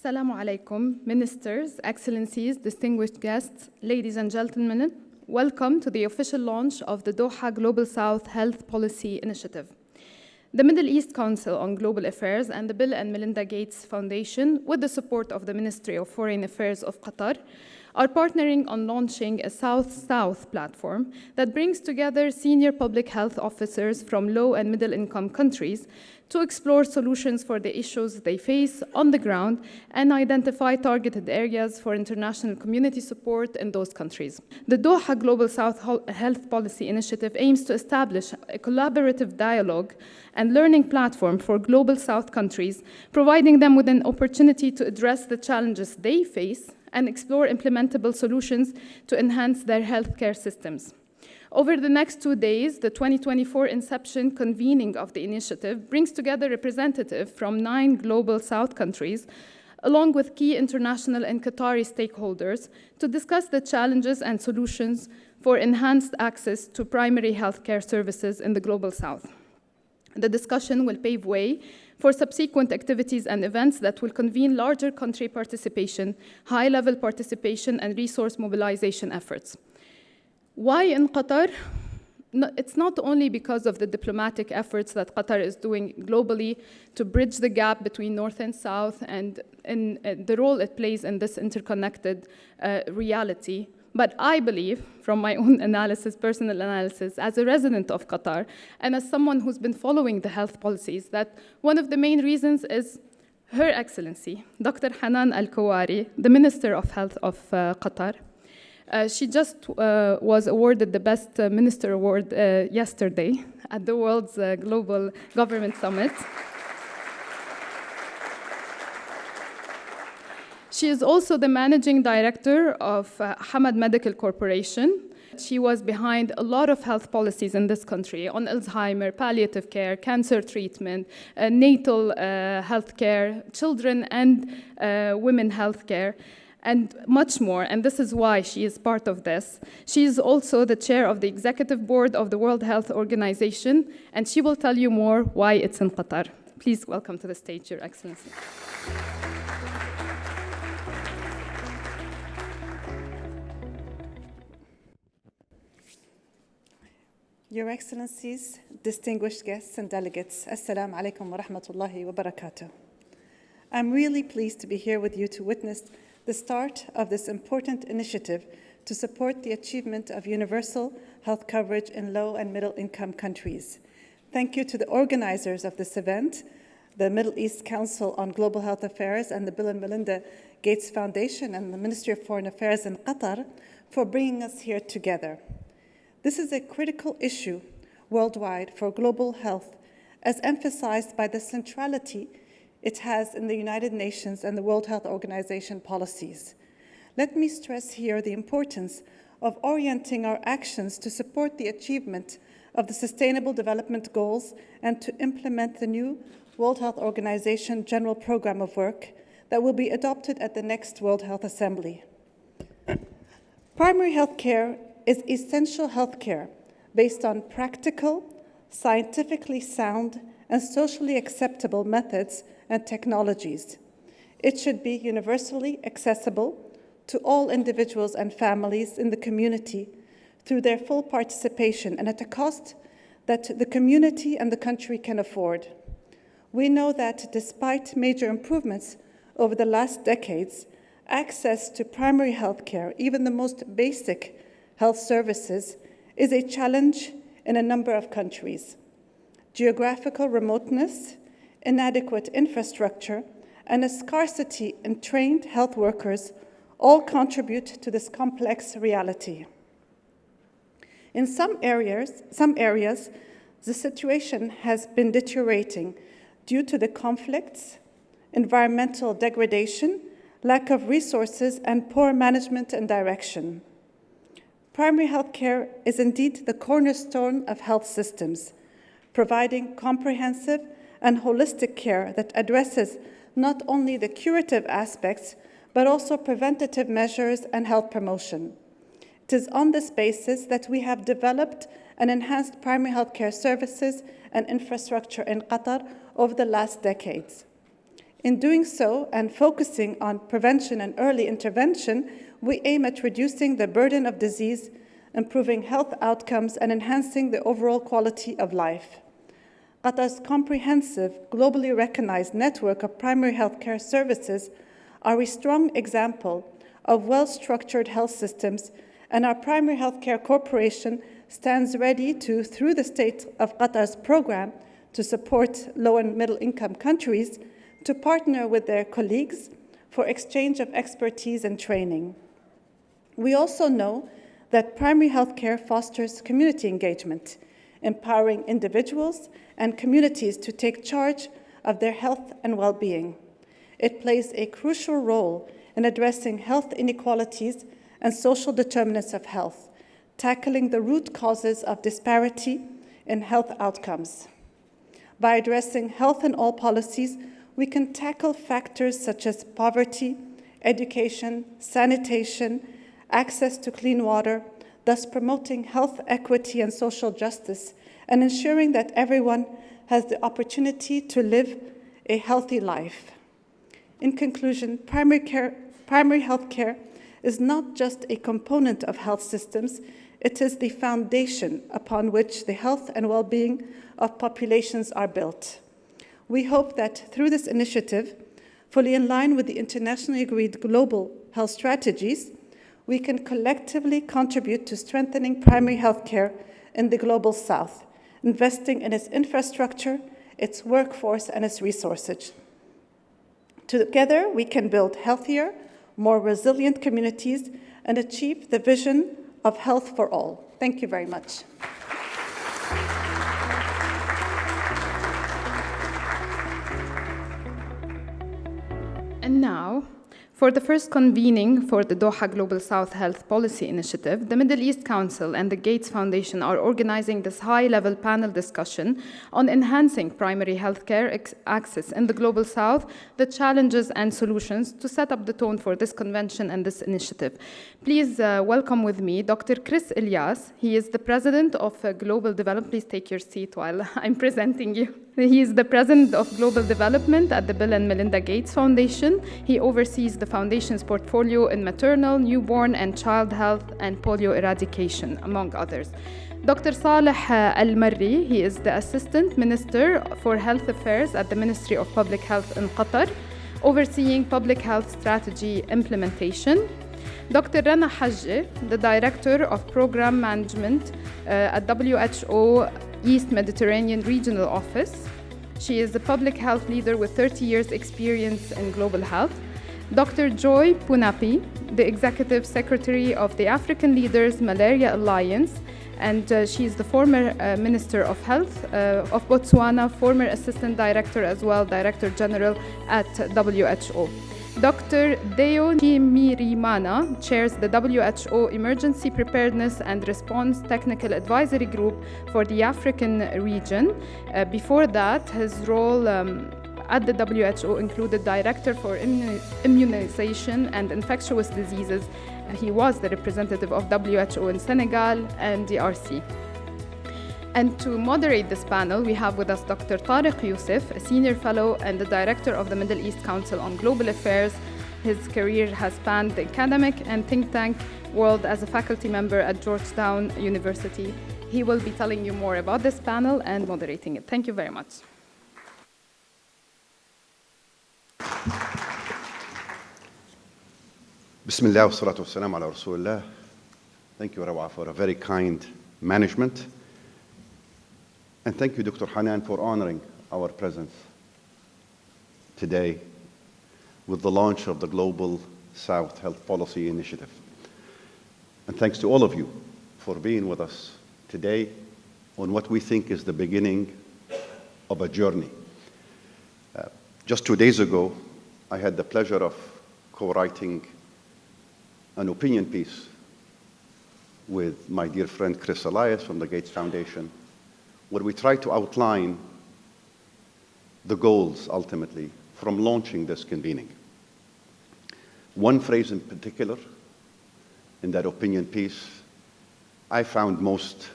Assalamu alaikum, ministers, excellencies, distinguished guests, ladies and gentlemen. Welcome to the official launch of the Doha Global South Health Policy Initiative. The Middle East Council on Global Affairs and the Bill and Melinda Gates Foundation, with the support of the Ministry of Foreign Affairs of Qatar, are partnering on launching a South-South platform that brings together senior public health officers from low and middle-income countries to explore solutions for the issues they face on the ground and identify targeted areas for international community support in those countries. The Doha Global South Health Policy Initiative aims to establish a collaborative dialogue and learning platform for Global South countries, providing them with an opportunity to address the challenges they face and explore implementable solutions to enhance their healthcare systems. Over the next 2 days, the 2024 inception convening of the initiative brings together representatives from 9 Global South countries, along with key international and Qatari stakeholders, to discuss the challenges and solutions for enhanced access to primary healthcare services in the Global South. The discussion will pave way for subsequent activities and events that will convene larger country participation, high-level participation, and resource mobilization efforts. Why in Qatar? No, it's not only because of the diplomatic efforts that Qatar is doing globally to bridge the gap between North and South and the role it plays in this interconnected reality, but I believe, from my own analysis, personal analysis, as a resident of Qatar, and as someone who's been following the health policies, that one of the main reasons is Her Excellency, Dr. Hanan Al-Kuwari, the Minister of Health of Qatar. She just was awarded the Best Minister Award yesterday at the World's Global Government Summit. She is also the managing director of Hamad Medical Corporation. She was behind a lot of health policies in this country on Alzheimer, palliative care, cancer treatment, natal health care, children and women health care, and much more, and this is why she is part of this. She is also the chair of the executive board of the World Health Organization, and she will tell you more why it's in Qatar. Please welcome to the stage, Your Excellency. Your Excellencies, distinguished guests and delegates, Assalamu alaikum wa rahmatullahi wa barakatuh. I'm really pleased to be here with you to witness the start of this important initiative to support the achievement of universal health coverage in low and middle income countries. Thank you to the organizers of this event, the Middle East Council on Global Health Affairs and the Bill and Melinda Gates Foundation and the Ministry of Foreign Affairs in Qatar for bringing us here together. This is a critical issue worldwide for global health, as emphasized by the centrality it has in the United Nations and the World Health Organization policies. Let me stress here the importance of orienting our actions to support the achievement of the Sustainable Development Goals and to implement the new World Health Organization General Program of Work that will be adopted at the next World Health Assembly. Primary health care is essential health care based on practical, scientifically sound, and socially acceptable methods and technologies. It should be universally accessible to all individuals and families in the community through their full participation and at a cost that the community and the country can afford. We know that despite major improvements over the last decades, access to primary health care, even the most basic health services, is a challenge in a number of countries. Geographical remoteness, inadequate infrastructure, and a scarcity in trained health workers all contribute to this complex reality. In some areas, the situation has been deteriorating due to the conflicts, environmental degradation, lack of resources, and poor management and direction. Primary health care is indeed the cornerstone of health systems, providing comprehensive and holistic care that addresses not only the curative aspects, but also preventative measures and health promotion. It is on this basis that we have developed and enhanced primary health care services and infrastructure in Qatar over the last decades. In doing so and focusing on prevention and early intervention, we aim at reducing the burden of disease, improving health outcomes, and enhancing the overall quality of life. Qatar's comprehensive, globally recognized network of primary healthcare services are a strong example of well-structured health systems, and our primary healthcare corporation stands ready to, through the State of Qatar's program to support low and middle-income countries, to partner with their colleagues for exchange of expertise and training. We also know that primary healthcare fosters community engagement, empowering individuals and communities to take charge of their health and well-being. It plays a crucial role in addressing health inequalities and social determinants of health, tackling the root causes of disparity in health outcomes. By addressing health in all policies, we can tackle factors such as poverty, education, sanitation, access to clean water, thus promoting health equity and social justice, and ensuring that everyone has the opportunity to live a healthy life. In conclusion, primary health care is not just a component of health systems, it is the foundation upon which the health and well-being of populations are built. We hope that through this initiative, fully in line with the internationally agreed global health strategies, we can collectively contribute to strengthening primary health care in the Global South, investing in its infrastructure, its workforce, and its resources. Together, we can build healthier, more resilient communities and achieve the vision of health for all. Thank you very much. And now, for the first convening for the Doha Global South Health Policy Initiative, the Middle East Council and the Gates Foundation are organizing this high-level panel discussion on enhancing primary healthcare access in the Global South, the challenges and solutions to set up the tone for this convention and this initiative. Please welcome with me Dr. Chris Ilyas. He is the president of Global Development. Please take your seat while I'm presenting you. He is the president of Global Development at the Bill and Melinda Gates Foundation. He oversees the foundation's portfolio in maternal, newborn, and child health and polio eradication, among others. Dr. Saleh Al-Marri, he is the Assistant Minister for Health Affairs at the Ministry of Public Health in Qatar, overseeing public health strategy implementation. Dr. Rana Hajji, the Director of Program Management at WHO East Mediterranean Regional Office. She is a public health leader with 30 years experience in global health. Dr. Joy Punapi, the Executive Secretary of the African Leaders Malaria Alliance, and she is the former Minister of Health of Botswana, former Assistant Director as well, Director General at WHO. Dr. Deo Chimirimana chairs the WHO Emergency Preparedness and Response Technical Advisory Group for the African region. Before that, his role at the WHO included Director for Immunization and Infectious Diseases. He was the representative of WHO in Senegal and DRC. And to moderate this panel, we have with us Dr. Tariq Youssef, a senior fellow and the director of the Middle East Council on Global Affairs. His career has spanned the academic and think tank world as a faculty member at Georgetown University. He will be telling you more about this panel and moderating it. Thank you very much. Bismillah wa salatu wa salam ala Rasulullah. Thank you, Rawa, for a very kind management. And thank you, Dr. Hanan, for honoring our presence today with the launch of the Global South Health Policy Initiative. And thanks to all of you for being with us today on what we think is the beginning of a journey. Just 2 days ago, I had the pleasure of co-writing an opinion piece with my dear friend Chris Elias from the Gates Foundation, where we try to outline the goals, ultimately, from launching this convening. One phrase in particular in that opinion piece I found most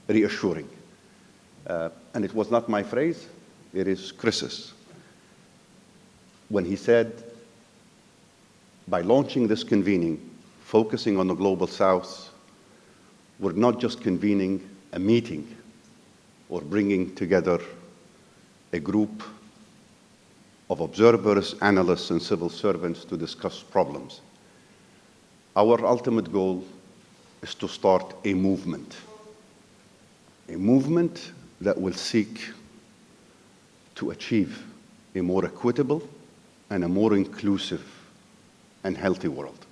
reassuring. And it was not my phrase, it is Chris's. when he said, by launching this convening, focusing on the Global South, we're not just convening a meeting or bringing together a group of observers, analysts, and civil servants to discuss problems. Our ultimate goal is to start a movement that will seek to achieve a more equitable and a more inclusive and healthy world.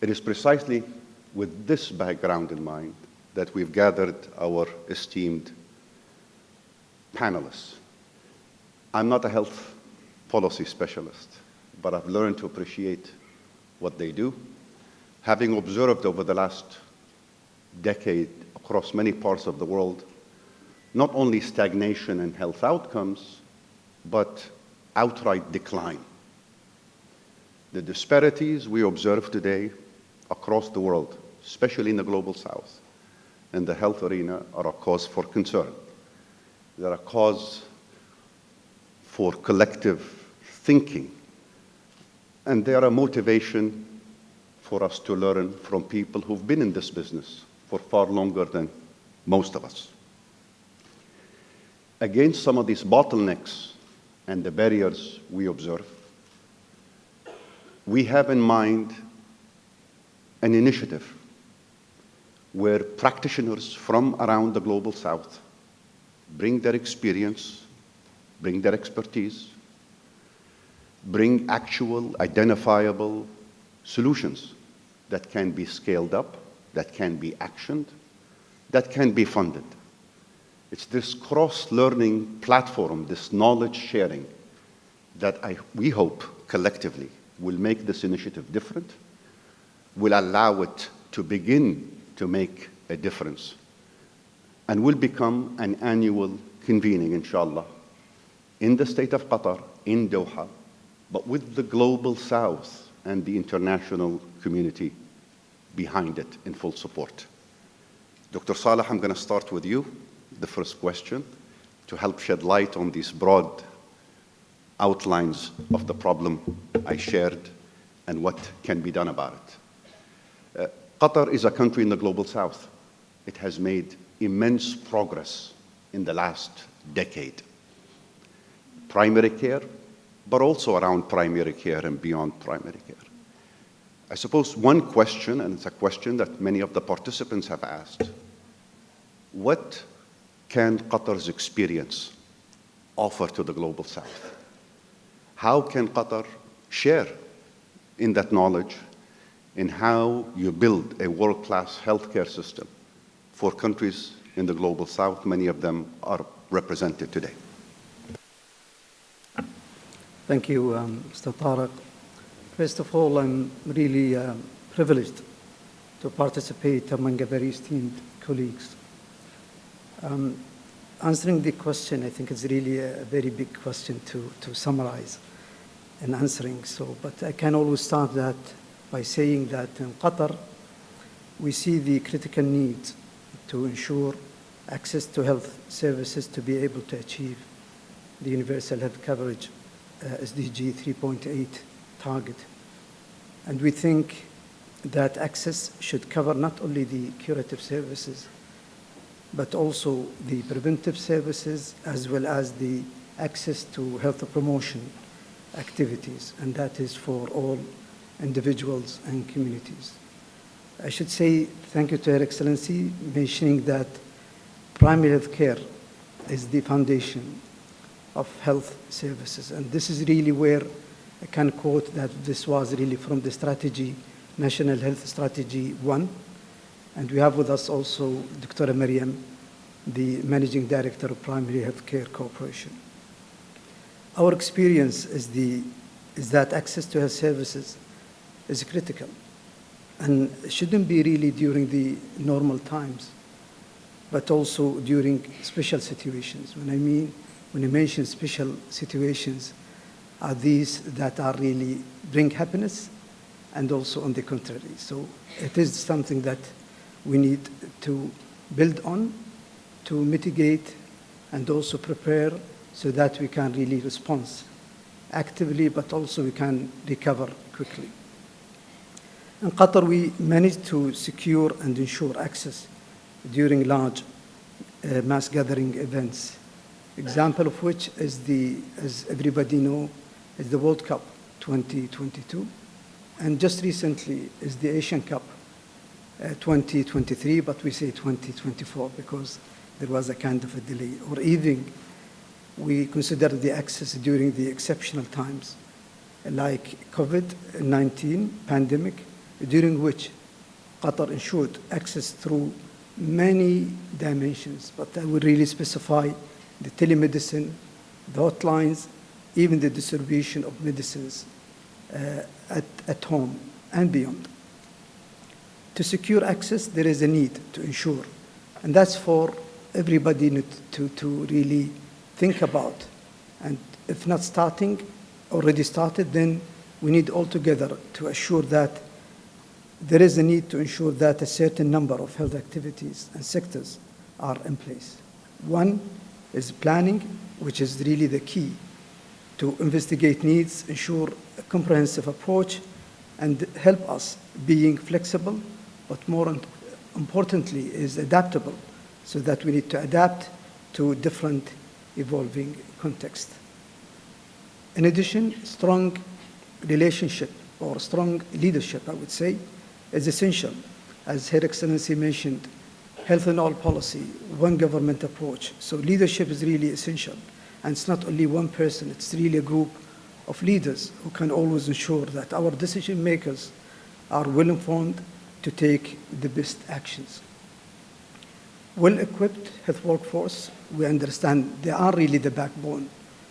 It is precisely with this background in mind that we've gathered our esteemed panelists. I'm not a health policy specialist, but I've learned to appreciate what they do. Having observed over the last decade across many parts of the world, not only stagnation in health outcomes, but outright decline. The disparities we observe today across the world, especially in the Global South, in the health arena, are a cause for concern. They're a cause for collective thinking, and they are a motivation for us to learn from people who've been in this business for far longer than most of us. Against some of these bottlenecks and the barriers we observe, we have in mind an initiative where practitioners from around the Global South bring their experience, bring their expertise, bring actual, identifiable solutions that can be scaled up, that can be actioned, that can be funded. It's this cross-learning platform, this knowledge sharing, that we hope collectively will make this initiative different, will allow it to begin to make a difference, and will become an annual convening, inshallah, in the state of Qatar, in Doha, but with the Global South and the international community behind it in full support. Dr. Saleh, I'm going to start with you, the first question, to help shed light on these broad outlines of the problem I shared and what can be done about it. Qatar is a country in the Global South. It has made immense progress in the last decade. Primary care, but also around primary care and beyond primary care. I suppose one question, and it's a question that many of the participants have asked, what can Qatar's experience offer to the Global South? How can Qatar share in that knowledge in how you build a world-class healthcare system for countries in the Global South? Many of them are represented today. Thank you, Mr. Tariq. First of all, I'm really privileged to participate among a very esteemed colleagues. Answering the question, I think it's really a very big question to summarize in answering. But I can always start that by saying that in Qatar, we see the critical need to ensure access to health services to be able to achieve the universal health coverage SDG 3.8 target. And we think that access should cover not only the curative services, but also the preventive services, as well as the access to health promotion activities, and that is for all individuals and communities. I should say thank you to Her Excellency mentioning that primary health care is the foundation of health services. And this is really where I can quote that this was really from the strategy, National Health Strategy 1. And we have with us also Dr. Mariam, the Managing Director of Primary Healthcare Corporation. Our experience is that access to health services is critical and shouldn't be really during the normal times, but also during special situations. When I mention special situations, are these that are really bring happiness and also on the contrary. So it is something that we need to build on, to mitigate and also prepare so that we can really respond actively, but also we can recover quickly. In Qatar, we managed to secure and ensure access during large mass gathering events. Example of which is as everybody know, is the World Cup 2022. And just recently is the Asian Cup 2023, but we say 2024 because there was a kind of a delay. Or even we consider the access during the exceptional times, like COVID-19 pandemic, during which Qatar ensured access through many dimensions, but I would really specify the telemedicine, the hotlines, even the distribution of medicines at home and beyond. To secure access, there is a need to ensure, and that's for everybody to really think about. And if not already started, then we need altogether to assure that there is a need to ensure that a certain number of health activities and sectors are in place. One is planning, which is really the key to investigate needs, ensure a comprehensive approach, and help us being flexible, but more importantly is adaptable, so that we need to adapt to different evolving contexts. In addition, strong relationship or strong leadership, I would say, is essential. As Her Excellency mentioned, health and all policy, one government approach. So leadership is really essential. And it's not only one person, it's really a group of leaders who can always ensure that our decision makers are well informed to take the best actions. Well-equipped health workforce, we understand they are really the backbone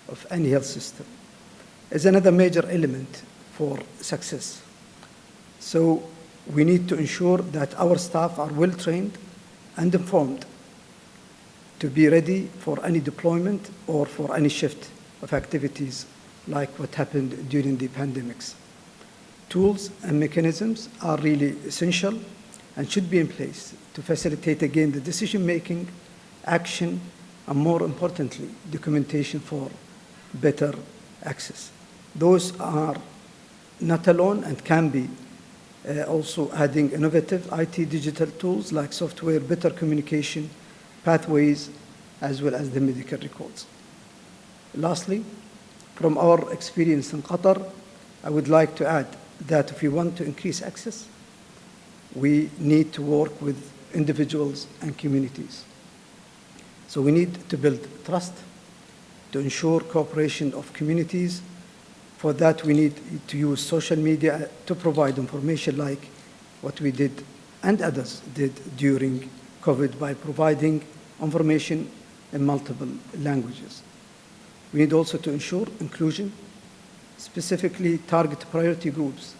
of any health system, is another major element for success. So we need to ensure that our staff are well-trained and informed to be ready for any deployment or for any shift of activities like what happened during the pandemics. Tools and mechanisms are really essential and should be in place to facilitate, again, the decision-making, action, and more importantly, documentation for better access. Those are not alone and can be also adding innovative IT digital tools like software, better communication, pathways, as well as the medical records. Lastly, from our experience in Qatar, I would like to add that if we want to increase access, we need to work with individuals and communities. So we need to build trust, to ensure cooperation of communities. For that, we need to use social media to provide information like what we did and others did during COVID by providing information in multiple languages. We need also to ensure inclusion, specifically target priority groups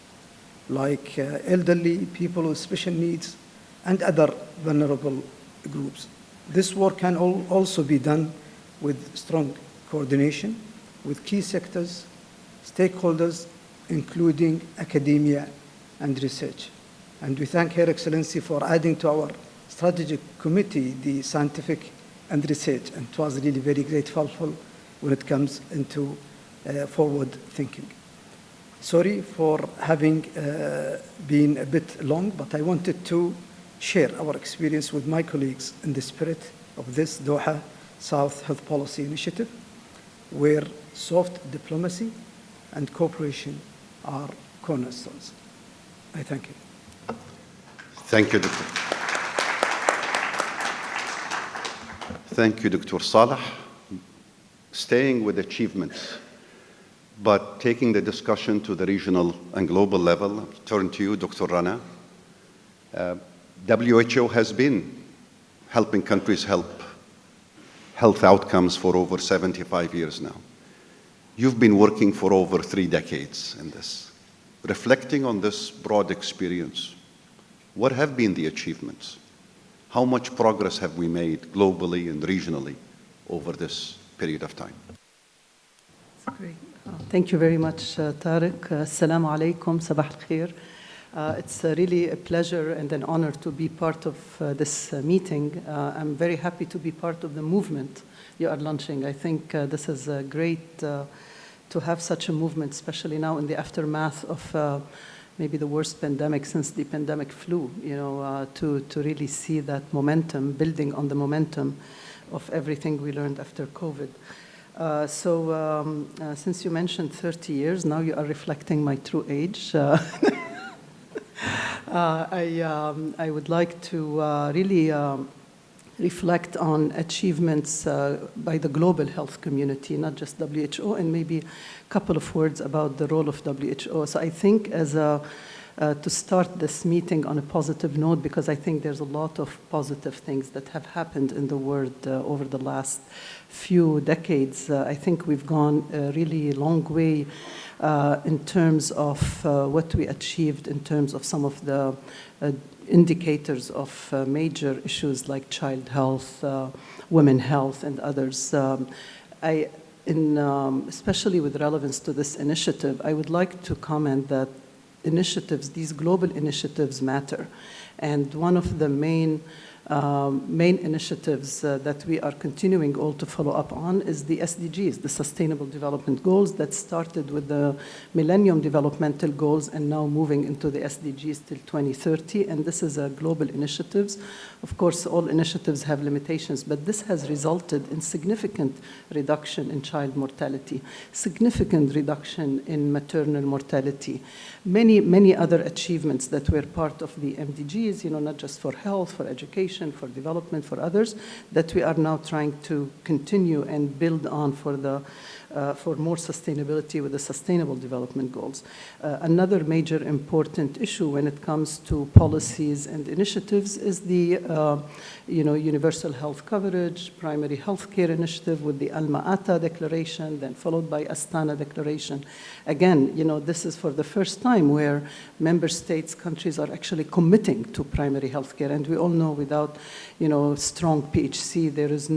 like elderly, people with special needs, and other vulnerable groups. This work can also be done with strong coordination with key sectors, stakeholders, including academia and research. And we thank Her Excellency for adding to our strategic committee the scientific and research, and it was really very grateful when it comes into forward thinking. Sorry for having been a bit long, but I wanted to share our experience with my colleagues in the spirit of this Doha South Health Policy Initiative, where soft diplomacy and cooperation are cornerstones. I thank you. Thank you, Dr. Thank you, Dr. Saleh. Staying with achievements, but taking the discussion to the regional and global level, I'll turn to you, Dr. Rana. WHO has been helping countries help health outcomes for over 75 years now. You've been working for over 3 decades in this. Reflecting on this broad experience, what have been the achievements? How much progress have we made globally and regionally over this period of time? That's great. Thank you very much, Tariq. Assalamu alaikum, sabah al-khair. It's really a pleasure and an honor to be part of this meeting. I'm very happy to be part of the movement you are launching. I think this is great to have such a movement, especially now in the aftermath of maybe the worst pandemic since the pandemic flu, to really see that momentum, building on the momentum of everything we learned after COVID. Since you mentioned 30 years, now you are reflecting my true age. I would like to really reflect on achievements by the global health community, not just WHO, and maybe a couple of words about the role of WHO. So I think to start this meeting on a positive note, because I think there's a lot of positive things that have happened in the world over the last few decades. I think we've gone a really long way in terms of what we achieved in terms of some of the indicators of major issues like child health, women health, and others. Especially with relevance to this initiative, I would like to comment that these global initiatives matter. And one of the main initiatives that we are continuing all to follow up on is the SDGs, the Sustainable Development Goals that started with the Millennium Developmental Goals and now moving into the SDGs till 2030. And this is a global initiative. Of course, all initiatives have limitations, but this has resulted in significant reduction in child mortality, significant reduction in maternal mortality, many other achievements that were part of the MDGs, not just for health, for education, for development, for others, that we are now trying to continue and build on for more sustainability with the Sustainable Development Goals. Another major important issue when it comes to policies and initiatives is the universal health coverage, primary health care initiative with the Al-Ma'ata Declaration, then followed by Astana Declaration. Again, this is for the first time where member states, countries are actually committing to primary health care. And we all know without, strong PHC, there's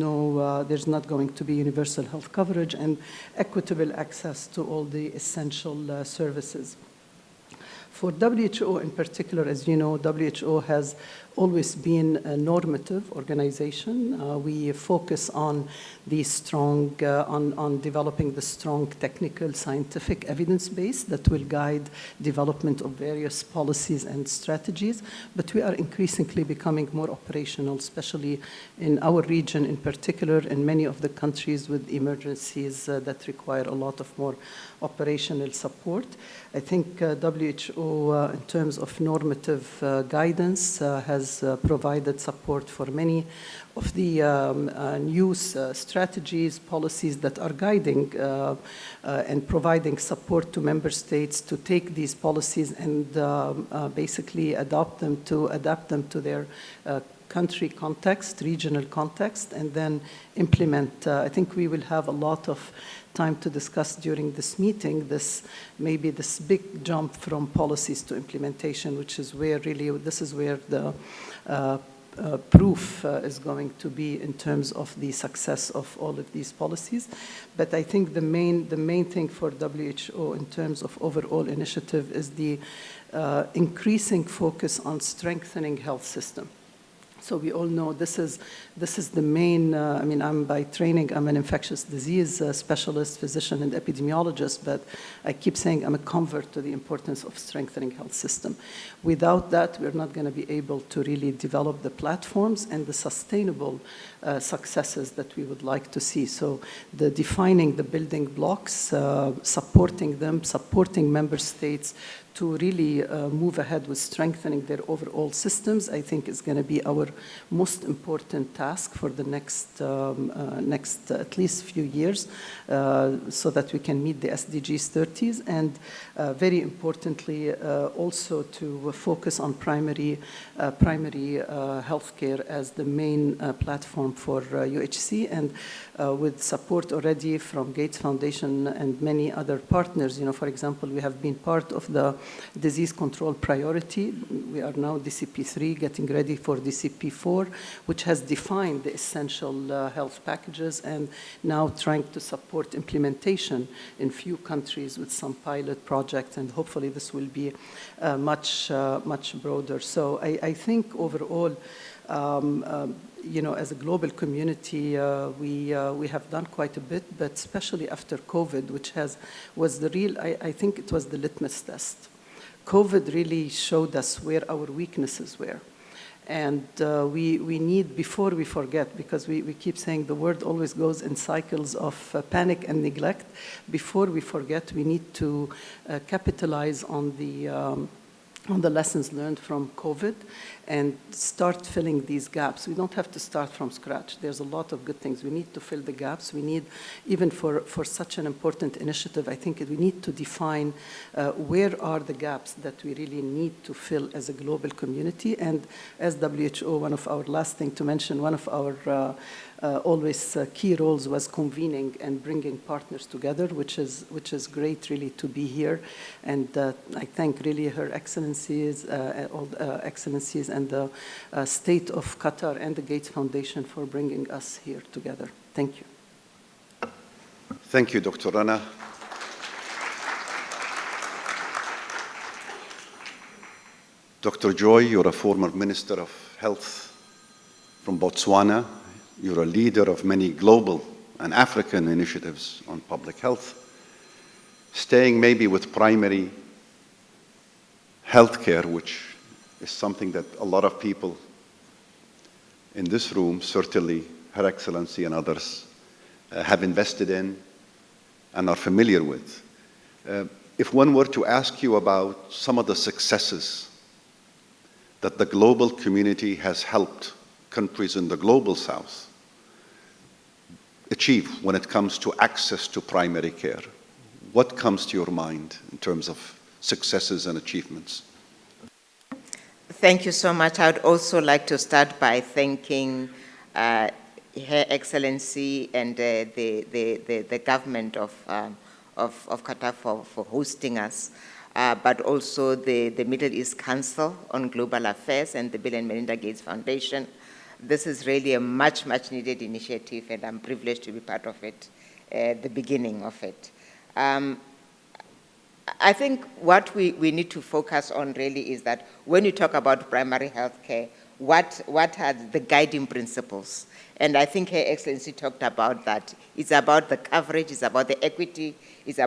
not going to be universal health coverage and equitable access to all the essential services. For WHO in particular, as you know, WHO has always been a normative organization. We focus on the strong, on developing the strong technical scientific evidence base that will guide development of various policies and strategies. But we are increasingly becoming more operational, especially in our region in particular, in many of the countries with emergencies that require a lot of more operational support. I think WHO, in terms of normative guidance, has provided support for many of the new strategies, policies that are guiding and providing support to member states to take these policies and basically adapt them to their country context, regional context, and then implement. I think we will have a lot of time to discuss during this meeting maybe this big jump from policies to implementation, which is where really this is where the proof is going to be in terms of the success of all of these policies. But I think the main thing for WHO in terms of overall initiative is the increasing focus on strengthening health system. So we all know this is the main, I'm by training, I'm an infectious disease specialist, physician, and epidemiologist, but I keep saying I'm a convert to the importance of strengthening health system. Without that, we're not going to be able to really develop the platforms and the sustainable successes that we would like to see. So defining the building blocks, supporting them, supporting member states to really move ahead with strengthening their overall systems, I think is going to be our most important task for the next at least few years, so that we can meet the SDGs 30s, and very importantly also to focus on primary healthcare as the main platform for UHC, and with support already from Gates Foundation and many other partners. For example, we have been part of the disease control priority. We are now DCP3, getting ready for DCP4, which has defined the essential health packages, and now trying to support implementation in few countries with some pilot projects, and hopefully this will be much broader. So I think overall, You know, as a global community, we have done quite a bit, but especially after COVID, which was the real, I think it was the litmus test. COVID really showed us where our weaknesses were. And we need, before we forget, because we keep saying the world always goes in cycles of panic and neglect, before we forget, we need to capitalize on the lessons learned from COVID and start filling these gaps. We don't have to start from scratch. There's a lot of good things. We need to fill the gaps. We need, even for such an important initiative, I think we need to define where are the gaps that we really need to fill as a global community. And as WHO, one of our last thing to mention, one of our always key roles was convening and bringing partners together, which is great really to be here. And I thank really Her Excellencies, all Excellencies and the State of Qatar and the Gates Foundation for bringing us here together. Thank you. Thank you, Dr. Rana. Dr. Joy, you're a former Minister of Health from Botswana. You're a leader of many global and African initiatives on public health. Staying maybe with primary healthcare, which is something that a lot of people in this room, certainly Her Excellency and others, have invested in and are familiar with. If one were to ask you about some of the successes that the global community has helped countries in the global south achieve when it comes to access to primary care, what comes to your mind in terms of successes and achievements? Thank you so much. I would also like to start by thanking Her Excellency and the government of Qatar for hosting us, but also the Middle East Council on Global Affairs and the Bill and Melinda Gates Foundation. This is really a much, much needed initiative, and I'm privileged to be part of it, the beginning of it. I think what we need to focus on really is that when you talk about primary health care, what are the guiding principles? And I think Her Excellency talked about that. It's about the coverage, it's about the equity, it's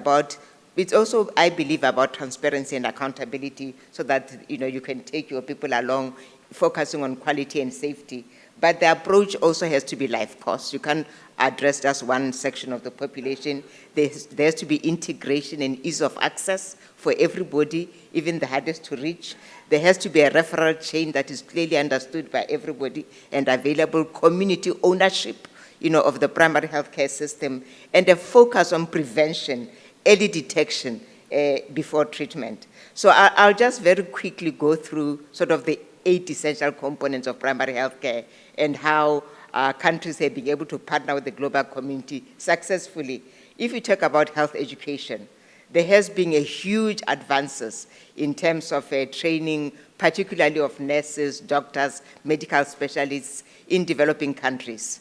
also, I believe, about transparency and accountability so that you can take your people along, focusing on quality and safety. But the approach also has to be life cost. You can't address just one section of the population. There has to be integration and ease of access for everybody, even the hardest to reach. There has to be a referral chain that is clearly understood by everybody and available, community ownership, of the primary healthcare system, and a focus on prevention, early detection before treatment. So I'll just very quickly go through sort of the 8 essential components of primary healthcare and how countries have been able to partner with the global community successfully. If you talk about health education, there has been a huge advances in terms of training, particularly of nurses, doctors, medical specialists in developing countries.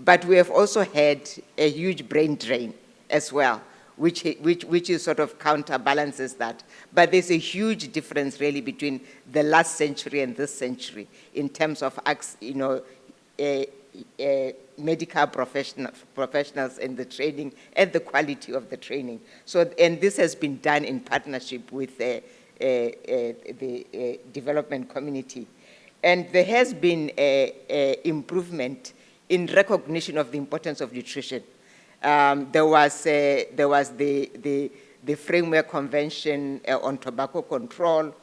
But we have also had a huge brain drain as well, which is sort of counterbalances that. But there's a huge difference really between the last century and this century in terms of medical professionals and the training and the quality of the training. So, and this has been done in partnership with the development community. And there has been a improvement in recognition of the importance of nutrition. There was the Framework Convention on Tobacco Control.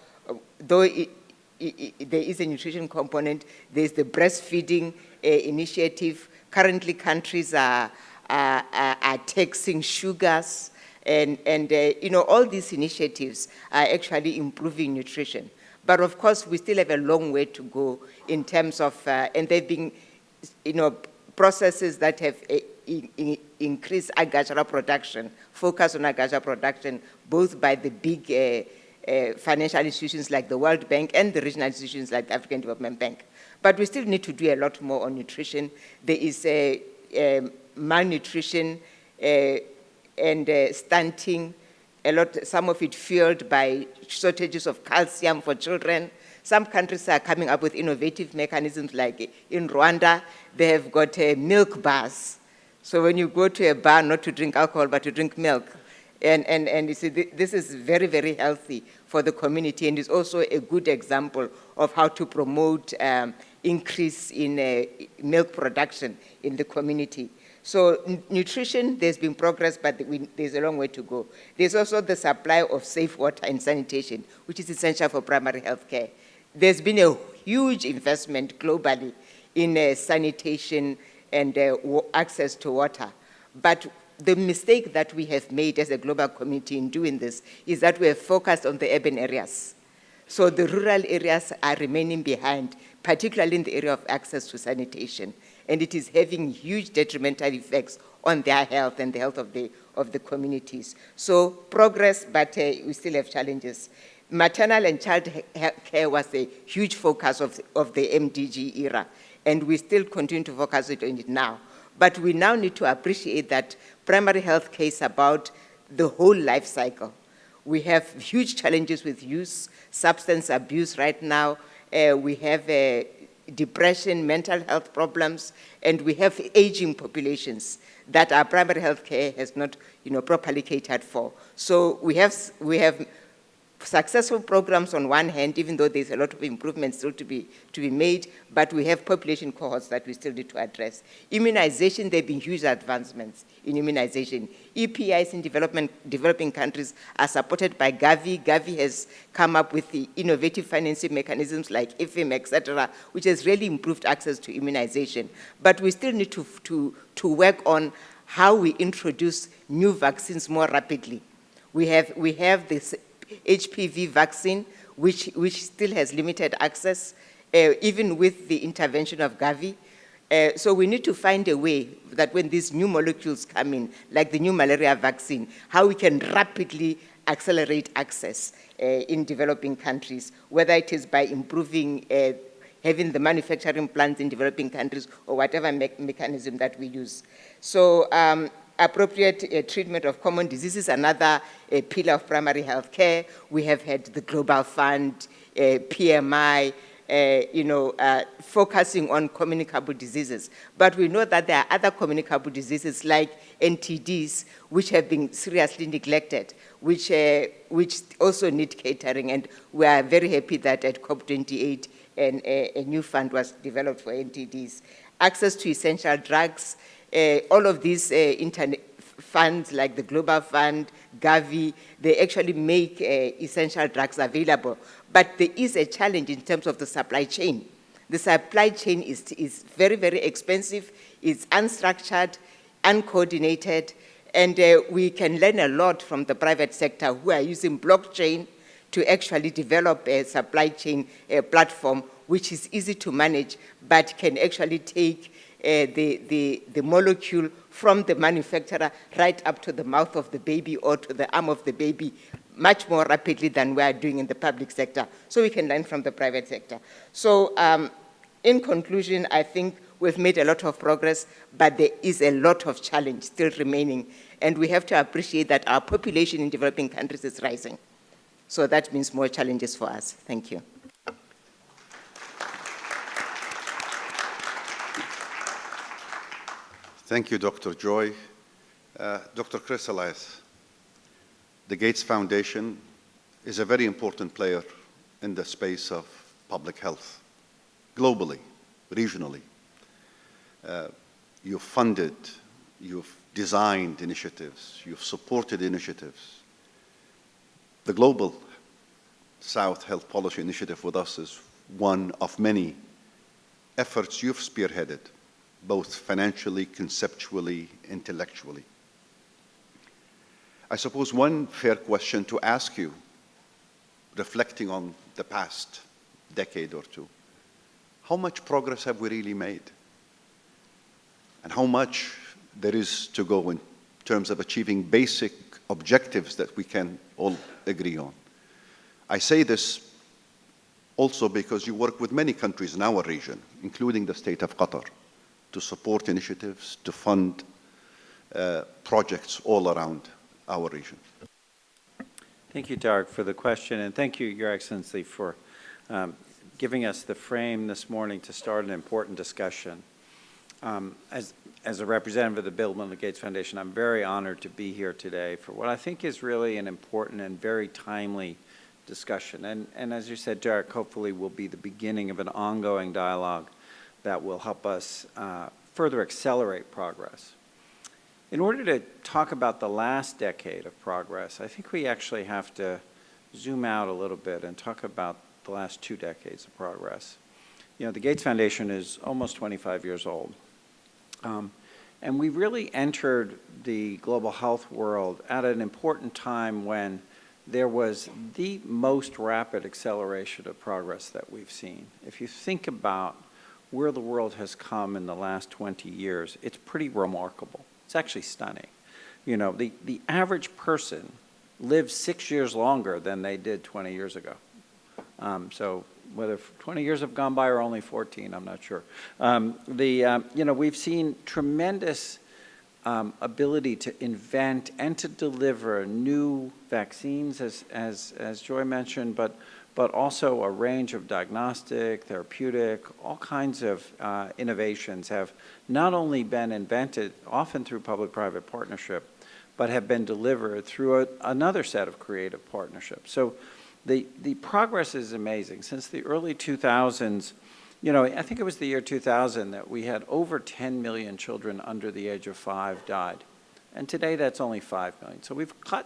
Though there is a nutrition component, there's the breastfeeding initiative. Currently, countries are taxing sugars, and all these initiatives are actually improving nutrition. But of course, we still have a long way to go in terms of, and they've been, processes that have increased agricultural production, focus on agricultural production, both by the big financial institutions like the World Bank and the regional institutions like the African Development Bank. But we still need to do a lot more on nutrition. There is malnutrition and stunting, some of it fueled by shortages of calcium for children, Some countries are coming up with innovative mechanisms, like in Rwanda, they have got milk bars. So when you go to a bar, not to drink alcohol, but to drink milk. And you see, this is very, very healthy for the community, and is also a good example of how to promote increase in milk production in the community. So nutrition, there's been progress, but there's a long way to go. There's also the supply of safe water and sanitation, which is essential for primary health care. There's been a huge investment globally in sanitation and access to water. But the mistake that we have made as a global community in doing this is that we have focused on the urban areas. So the rural areas are remaining behind, particularly in the area of access to sanitation. And it is having huge detrimental effects on their health and the health of the communities. So progress, but we still have challenges. Maternal and child care was a huge focus of the MDG era, and we still continue to focus on it now. But we now need to appreciate that primary health care is about the whole life cycle. We have huge challenges with youth, substance abuse right now. We have depression, mental health problems, and we have aging populations that our primary health care has not properly catered for. So we have successful programs on one hand, even though there's a lot of improvements still to be made, but we have population cohorts that we still need to address. Immunization, there have been huge advancements in immunization. EPIs in developing countries are supported by Gavi. Gavi has come up with the innovative financing mechanisms like IFIM, etc., which has really improved access to immunization. But we still need to work on how we introduce new vaccines more rapidly. We have this HPV vaccine, which still has limited access, even with the intervention of Gavi. So we need to find a way that when these new molecules come in, like the new malaria vaccine, how we can rapidly accelerate access in developing countries, whether it is by improving, having the manufacturing plants in developing countries, or whatever mechanism that we use. So appropriate treatment of common diseases, another pillar of primary health care. We have had the Global Fund, PMI, focusing on communicable diseases. But we know that there are other communicable diseases like NTDs, which have been seriously neglected, which also need catering. And we are very happy that at COP28, a new fund was developed for NTDs. Access to essential drugs. All of these funds, like the Global Fund, Gavi, they actually make essential drugs available. But there is a challenge in terms of the supply chain. The supply chain is very, very expensive. It's unstructured, uncoordinated, and we can learn a lot from the private sector who are using blockchain to actually develop a supply chain platform which is easy to manage, but can actually take the molecule from the manufacturer right up to the mouth of the baby or to the arm of the baby much more rapidly than we are doing in the public sector. So we can learn from the private sector. So in conclusion, I think we've made a lot of progress, but there is a lot of challenge still remaining. And we have to appreciate that our population in developing countries is rising. So that means more challenges for us. Thank you. Thank you, Dr. Joy. Dr. Chrysalis, the Gates Foundation is a very important player in the space of public health, globally, regionally. You've funded, you've designed initiatives, you've supported initiatives. The Global South Health Policy Initiative with us is one of many efforts you've spearheaded, both financially, conceptually, intellectually. I suppose one fair question to ask you, reflecting on the past decade or two, how much progress have we really made? And how much there is to go in terms of achieving basic objectives that we can all agree on? I say this also because you work with many countries in our region, including the State of Qatar, to support initiatives, to fund projects all around our region. Thank you, Tarek, for the question, and thank you, Your Excellency, for giving us the frame this morning to start an important discussion. As a representative of the Bill Melinda Gates Foundation, I'm very honored to be here today for what I think is really an important and very timely discussion. And as you said, Derek, hopefully will be the beginning of an ongoing dialogue that will help us further accelerate progress. In order to talk about the last decade of progress, I think we actually have to zoom out a little bit and talk about the last 2 decades of progress. You know, the Gates Foundation is almost 25 years old. And we really entered the global health world at an important time when there was the most rapid acceleration of progress that we've seen. If you think about where the world has come in the last 20 years, it's pretty remarkable. It's actually stunning. You know, the average person lives 6 years longer than they did 20 years ago. So whether 20 years have gone by or only 14, I'm not sure. You know, we've seen tremendous ability to invent and to deliver new vaccines, as Joy mentioned, but also a range of diagnostic, therapeutic, all kinds of innovations have not only been invented, often through public-private partnership, but have been delivered through another set of creative partnerships. So the progress is amazing. Since the early 2000s, you know, I think it was the year 2000 that we had over 10 million children under the age of 5 died. And today that's only 5 million. So we've cut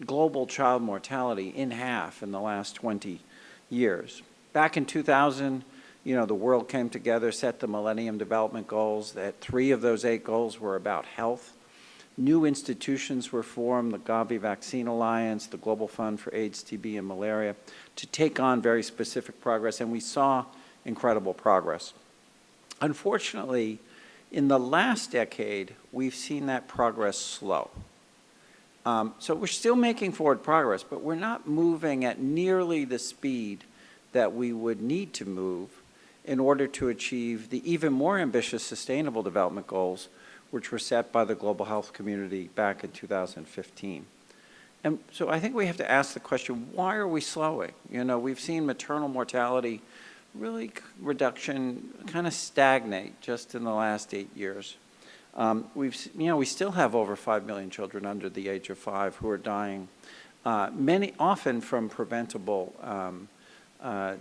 global child mortality in half in the last 20 years. Back in 2000, you know, the world came together, set the Millennium Development Goals, that 3 of those 8 goals were about health. New institutions were formed, the Gavi Vaccine Alliance, the Global Fund for AIDS, TB, and Malaria, to take on very specific progress, and we saw incredible progress. Unfortunately, in the last decade, we've seen that progress slow. So we're still making forward progress, but we're not moving at nearly the speed that we would need to move in order to achieve the even more ambitious Sustainable Development Goals, which were set by the global health community back in 2015. And so I think we have to ask the question, why are we slowing? You know, we've seen maternal mortality really reduction kind of stagnate just in the last 8 years. We still have over 5 million children under the age of 5 who are dying, many often from preventable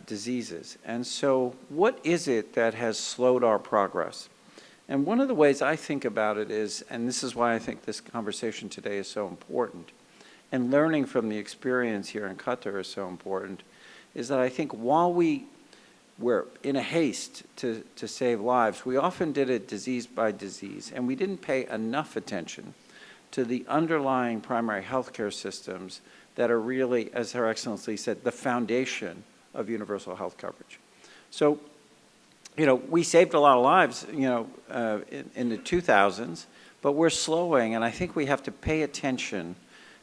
diseases. And so what is it that has slowed our progress? And one of the ways I think about it is, and this is why I think this conversation today is so important, and learning from the experience here in Qatar is so important, is that I think while we were in a haste to save lives, we often did it disease by disease, and we didn't pay enough attention to the underlying primary healthcare systems that are really, as Her Excellency said, the foundation of universal health coverage. So, you know, we saved a lot of lives, you know, in the 2000s, but we're slowing, and I think we have to pay attention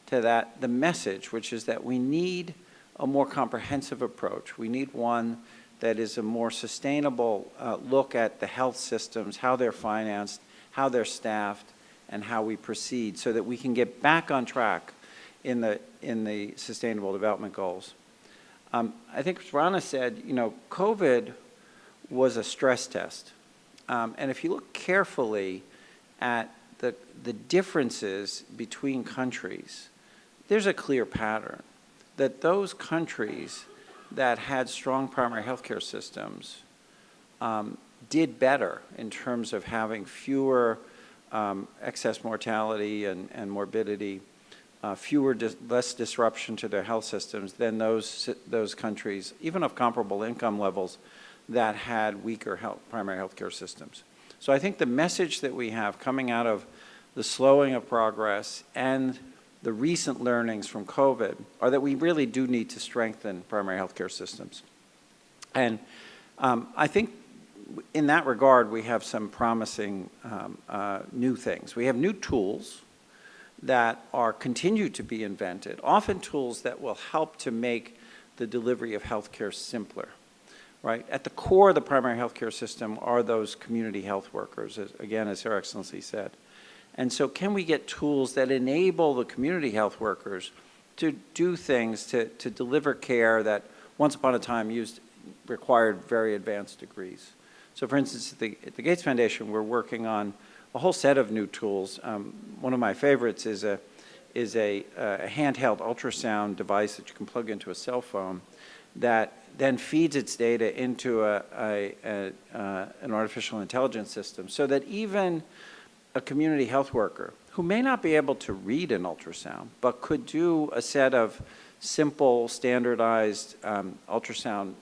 to that, the message, which is that we need a more comprehensive approach. We need one that is a more sustainable look at the health systems, how they're financed, how they're staffed, and how we proceed so that we can get back on track in the Sustainable Development Goals. I think as Rana said, you know, COVID was a stress test. And if you look carefully at the differences between countries, there's a clear pattern that those countries that had strong primary healthcare systems did better in terms of having fewer excess mortality and morbidity, less disruption to their health systems than those countries, even of comparable income levels, that had weaker primary healthcare systems. So I think the message that we have coming out of the slowing of progress and the recent learnings from COVID are that we really do need to strengthen primary healthcare systems. And I think in that regard, we have some promising new things. We have new tools that continue to be invented, often tools that will help to make the delivery of healthcare simpler. Right? At the core of the primary healthcare system are those community health workers, as Her Excellency said. And so can we get tools that enable the community health workers to do things, to deliver care that once upon a time used required very advanced degrees. So for instance, at the Gates Foundation, we're working on a whole set of new tools. One of my favorites is a handheld ultrasound device that you can plug into a cell phone that then feeds its data into an artificial intelligence system, so that even a community health worker who may not be able to read an ultrasound, but could do a set of simple, standardized ultrasound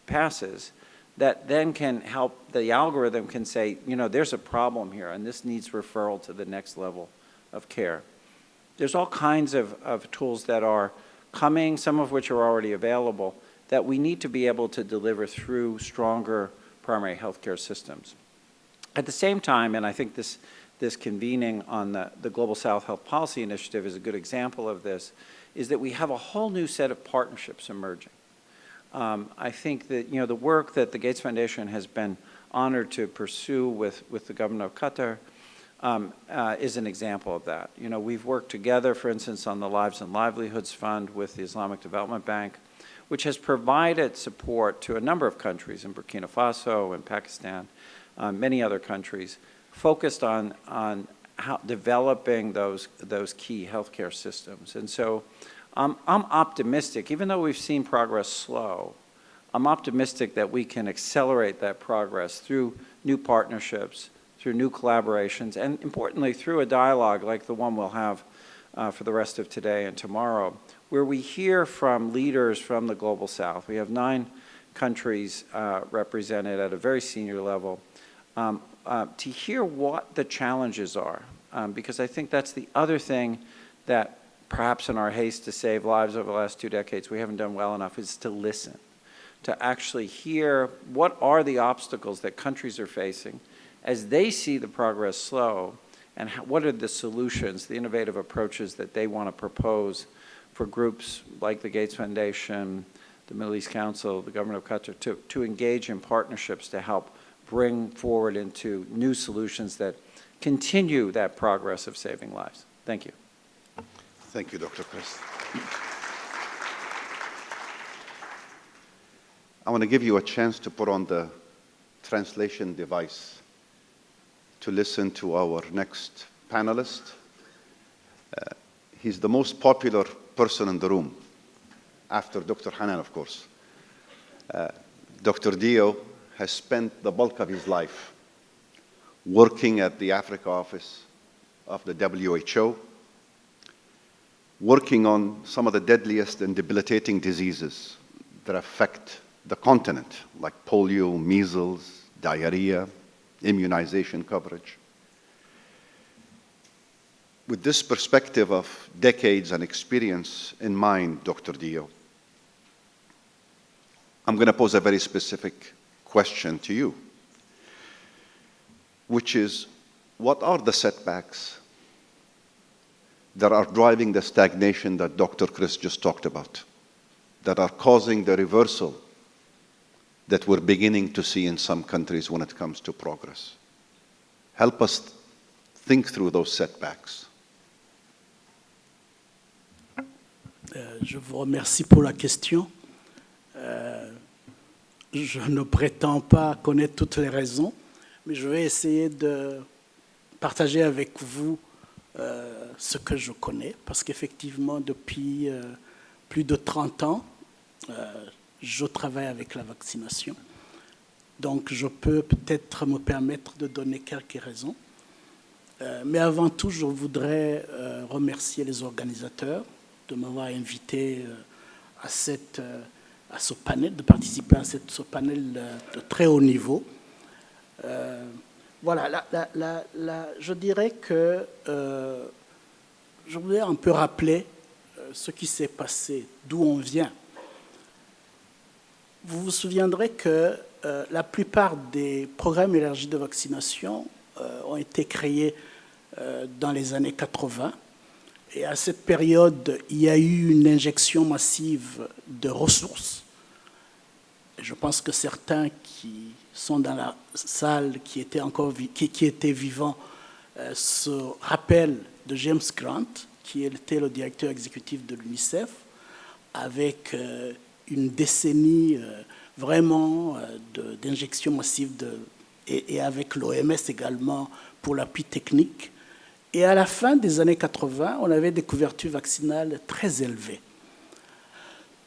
passes that then can help, the algorithm can say, you know, there's a problem here and this needs referral to the next level of care. There's all kinds of tools that are coming, some of which are already available, that we need to be able to deliver through stronger primary healthcare systems. At the same time, and I think this convening on the Global South Health Policy Initiative is a good example of this, is that we have a whole new set of partnerships emerging. I think that, you know, the work that the Gates Foundation has been honored to pursue with the government of Qatar is an example of that. You know, we've worked together, for instance, on the Lives and Livelihoods Fund with the Islamic Development Bank, which has provided support to a number of countries in Burkina Faso and Pakistan, many other countries, focused on how developing those key healthcare systems. And so I'm optimistic, even though we've seen progress slow, I'm optimistic that we can accelerate that progress through new partnerships, through new collaborations, and importantly, through a dialogue like the one we'll have for the rest of today and tomorrow, where we hear from leaders from the Global South. We have 9 countries represented at a very senior level to hear what the challenges are, because I think that's the other thing that perhaps in our haste to save lives over the last 2 decades we haven't done well enough, is to listen, to actually hear what are the obstacles that countries are facing as they see the progress slow, and what are the solutions, the innovative approaches that they want to propose for groups like the Gates Foundation, the Middle East Council, the government of Qatar, to engage in partnerships to help bring forward into new solutions that continue that progress of saving lives. Thank you. Thank you, Dr. Chris. I want to give you a chance to put on the translation device to listen to our next panelist. He's the most popular person in the room, after Dr. Hanan, of course. Dr. Dio has spent the bulk of his life working at the Africa office of the WHO, working on some of the deadliest and debilitating diseases that affect the continent, like polio, measles, diarrhea, immunization coverage. With this perspective of decades and experience in mind, Dr. Dio, I'm going to pose a very specific question to you, which is, what are the setbacks that are driving the stagnation that Dr. Chris just talked about, that are causing the reversal that we're beginning to see in some countries when it comes to progress? Help us think through those setbacks. Je vous remercie pour la question. Je ne prétends pas connaître toutes les raisons, mais je vais essayer de partager avec vous ce que je connais, parce qu'effectivement, depuis plus de 30 ans, je travaille avec la vaccination. Donc, je peux peut-être me permettre de donner quelques raisons. Mais avant tout, je voudrais remercier les organisateurs de m'avoir invité à ce panel, de participer à ce panel de très haut niveau. Voilà, je dirais que je voudrais un peu rappeler ce qui s'est passé, d'où on vient. Vous vous souviendrez que la plupart des programmes élargis de vaccination ont été créés dans les années 80. Et à cette période, il y a eu une injection massive de ressources. Et je pense que certains qui sont dans la salle, qui étaient vivants, se rappellent de James Grant, qui était le directeur exécutif de l'UNICEF, avec une décennie vraiment d'injection massive et avec l'OMS également pour l'appui technique. Et à la fin des années 80, on avait des couvertures vaccinales très élevées.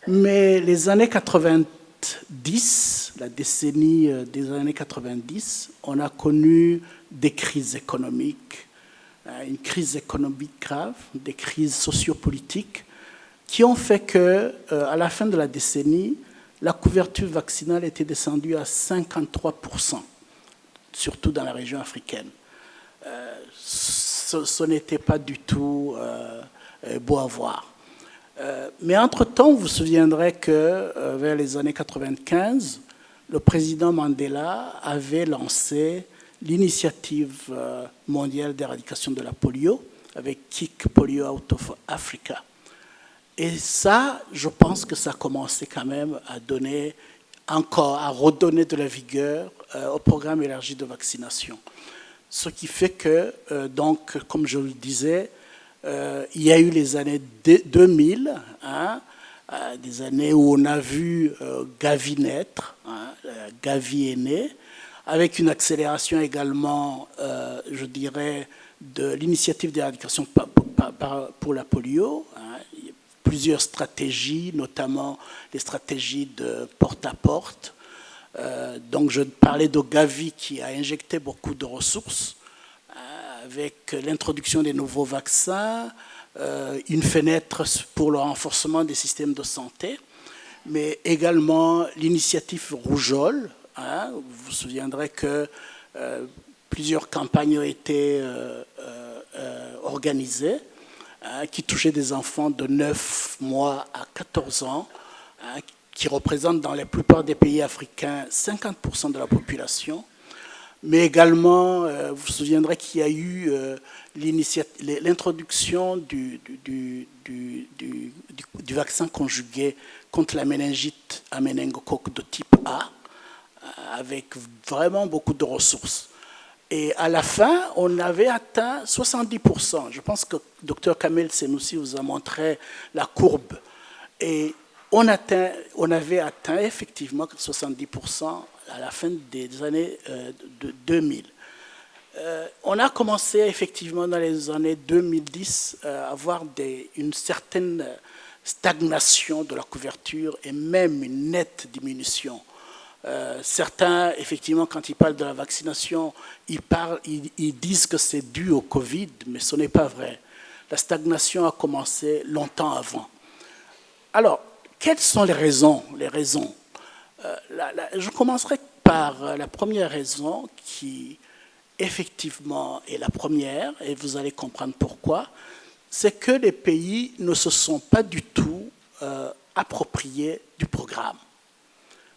Mais les années 90, la décennie des années 90, on a connu des crises économiques, une crise économique grave, des crises sociopolitiques, qui ont fait que, à la fin de la décennie, la couverture vaccinale était descendue à 53%, surtout dans la région africaine. Ce n'était pas du tout beau à voir. Mais entre-temps, vous vous souviendrez que vers les années 95, le président Mandela avait lancé l'initiative mondiale d'éradication de la polio avec Kick Polio Out of Africa. Et ça, je pense que ça a commencé quand même à donner encore, à redonner de la vigueur au programme élargi de vaccination. Ce qui fait que, donc, comme je le disais, il y a eu les années 2000, des années où on a vu Gavi naître, Gavi est né, avec une accélération également, je dirais, de l'initiative d'éradication pour la polio. Plusieurs stratégies, notamment les stratégies de porte-à-porte. Donc je parlais de Gavi qui a injecté beaucoup de ressources avec l'introduction des nouveaux vaccins, une fenêtre pour le renforcement des systèmes de santé, mais également l'initiative rougeole. Vous vous souviendrez que plusieurs campagnes ont été organisées qui touchaient des enfants de 9 mois à 14 ans, qui représentent dans la plupart des pays africains 50% de la population. Mais également, vous vous souviendrez qu'il y a eu l'introduction du vaccin conjugué contre la méningite à méningocoque de type A, avec vraiment beaucoup de ressources. Et à la fin, on avait atteint 70%. Je pense que Dr Kamel Senoussi vous a montré la courbe. Et on avait atteint effectivement 70% à la fin des années 2000. On a commencé effectivement dans les années 2010 à avoir une certaine stagnation de la couverture et même une nette diminution. Certains, effectivement, quand ils parlent de la vaccination, ils disent que c'est dû au Covid, mais ce n'est pas vrai. La stagnation a commencé longtemps avant. Alors, quelles sont les raisons? Je commencerai par la première raison qui, effectivement, est la première, et vous allez comprendre pourquoi, c'est que les pays ne se sont pas du tout appropriés du programme.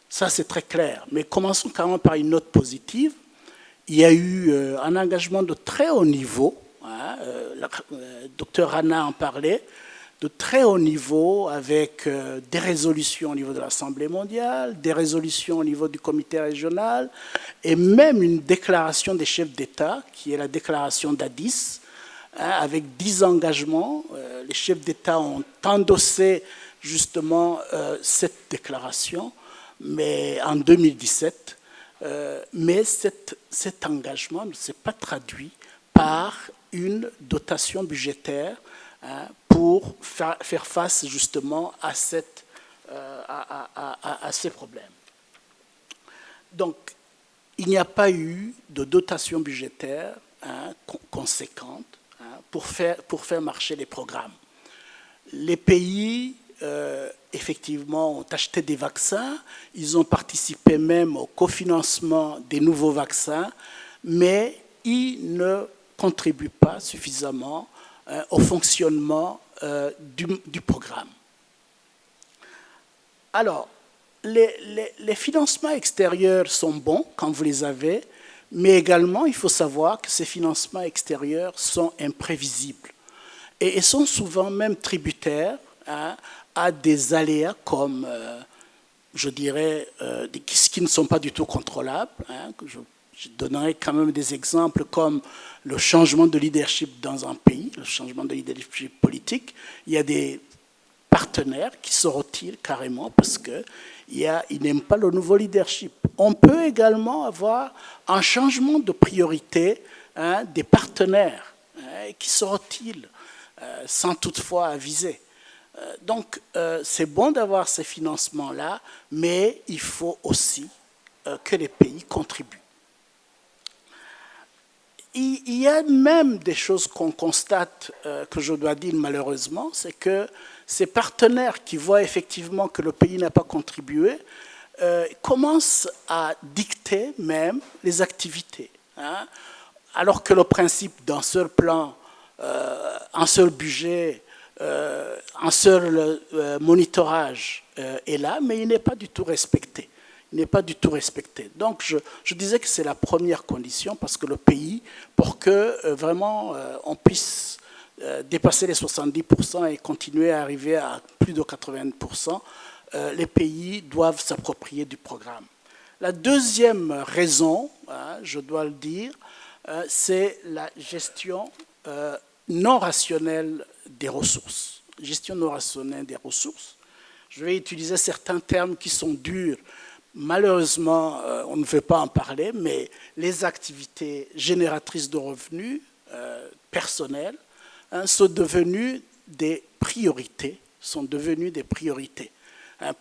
Ça, c'est très clair. Mais commençons quand même par une note positive. Il y a eu un engagement de très haut niveau, Dr Rana en parlait, de très haut niveau avec des résolutions au niveau de l'Assemblée mondiale, des résolutions au niveau du comité régional et même une déclaration des chefs d'État, qui est la déclaration d'Addis, avec 10 engagements. Les chefs d'État ont endossé justement cette déclaration, mais en 2017. Mais cet engagement ne s'est pas traduit par une dotation budgétaire pour faire face justement à ces problèmes. Donc, il n'y a pas eu de dotation budgétaire conséquente pour faire marcher les programmes. Les pays, effectivement, ont acheté des vaccins, ils ont participé même au cofinancement des nouveaux vaccins, mais ils ne contribuent pas suffisamment au fonctionnement du programme. Alors, les financements extérieurs sont bons quand vous les avez, mais également, il faut savoir que ces financements extérieurs sont imprévisibles et sont souvent même tributaires à des aléas comme, je dirais, qui ne sont pas du tout contrôlables. Je donnerai quand même des exemples comme le changement de leadership dans un pays, le changement de leadership politique. Il y a partenaire qui se retire carrément parce qu'il n'aime pas le nouveau leadership. On peut également avoir un changement de priorité des partenaires qui se retirent sans toutefois aviser. Donc, c'est bon d'avoir ces financements-là, mais il faut aussi que les pays contribuent. Il y a même des choses qu'on constate, que je dois dire malheureusement, c'est que ces partenaires qui voient effectivement que le pays n'a pas contribué commencent à dicter même les activités. Alors que le principe d'un seul plan, un seul budget, un seul monitorage est là, mais il n'est pas du tout respecté. Il n'est pas du tout respecté. Donc, je disais que c'est la première condition parce que le pays, pour que vraiment on puisse dépasser les 70% et continuer à arriver à plus de 80%, les pays doivent s'approprier du programme. La deuxième raison, je dois le dire, c'est la gestion non rationnelle des ressources. Gestion non rationnelle des ressources. Je vais utiliser certains termes qui sont durs. Malheureusement, on ne veut pas en parler, mais les activités génératrices de revenus personnels sont devenues des priorités,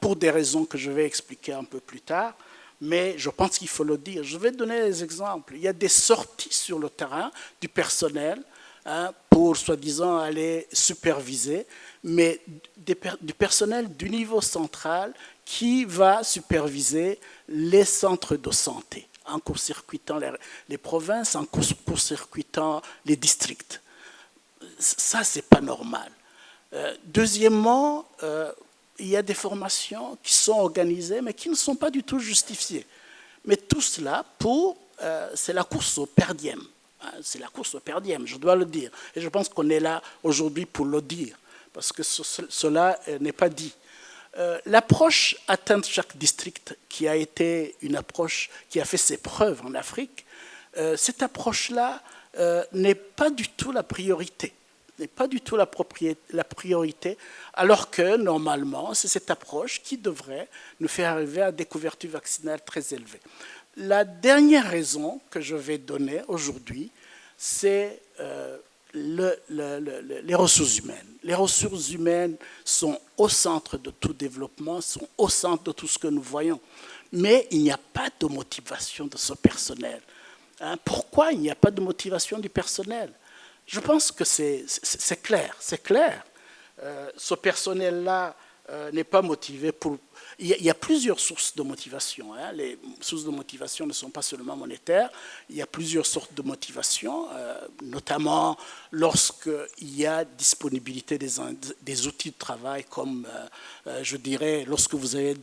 pour des raisons que je vais expliquer un peu plus tard, mais je pense qu'il faut le dire. Je vais donner des exemples. Il y a des sorties sur le terrain du personnel pour, soi-disant, aller superviser, mais du personnel du niveau central qui va superviser les centres de santé, en court-circuitant les provinces, en court-circuitant les districts. Ça, ce n'est pas normal. Deuxièmement, il y a des formations qui sont organisées, mais qui ne sont pas du tout justifiées. Mais tout cela, c'est la course au per diem. C'est la course au per diem, je dois le dire. Et je pense qu'on est là aujourd'hui pour le dire, parce que cela n'est pas dit. L'approche atteindre chaque district, qui a été une approche qui a fait ses preuves en Afrique, cette approche-là n'est pas du tout la priorité. N'est pas du tout la priorité, alors que normalement, c'est cette approche qui devrait nous faire arriver à des couvertures vaccinales très élevées. La dernière raison que je vais donner aujourd'hui, c'est les ressources humaines. Les ressources humaines sont au centre de tout développement, sont au centre de tout ce que nous voyons. Mais il n'y a pas de motivation de ce personnel. Pourquoi il n'y a pas de motivation du personnel ? Je pense que c'est clair. Ce personnel-là n'est pas motivé pour... Il y a plusieurs sources de motivation. Les sources de motivation ne sont pas seulement monétaires. Il y a plusieurs sortes de motivation, notamment lorsqu'il y a disponibilité des outils de travail, comme, je dirais, lorsque vous avez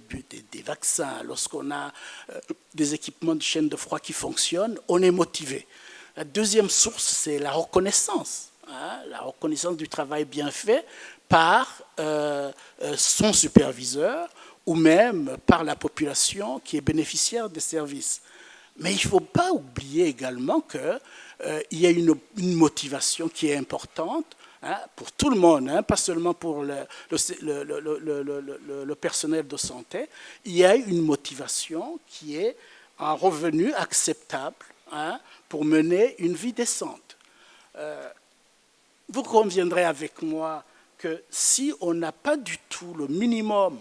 des vaccins, lorsqu'on a des équipements de chaîne de froid qui fonctionnent, on est motivé. La deuxième source, c'est la reconnaissance du travail bien fait par son superviseur ou même par la population qui est bénéficiaire des services. Mais il ne faut pas oublier également qu'il y a une motivation qui est importante pour tout le monde, pas seulement pour le personnel de santé. Il y a une motivation qui est un revenu acceptable pour mener une vie décente. Vous conviendrez avec moi que si on n'a pas du tout le minimum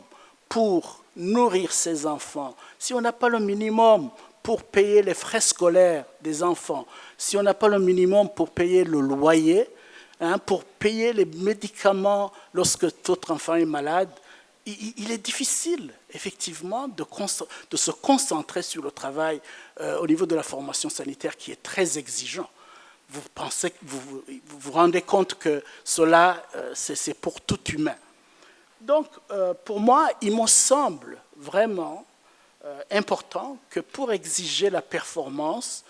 pour nourrir ses enfants, si on n'a pas le minimum pour payer les frais scolaires des enfants, si on n'a pas le minimum pour payer le loyer, pour payer les médicaments lorsque votre enfant est malade, il est difficile, effectivement, de se concentrer sur le travail au niveau de la formation sanitaire qui est très exigeant. Vous vous rendez compte que cela, c'est pour tout humain. Donc, pour moi, il me semble vraiment important que pour exiger la performance,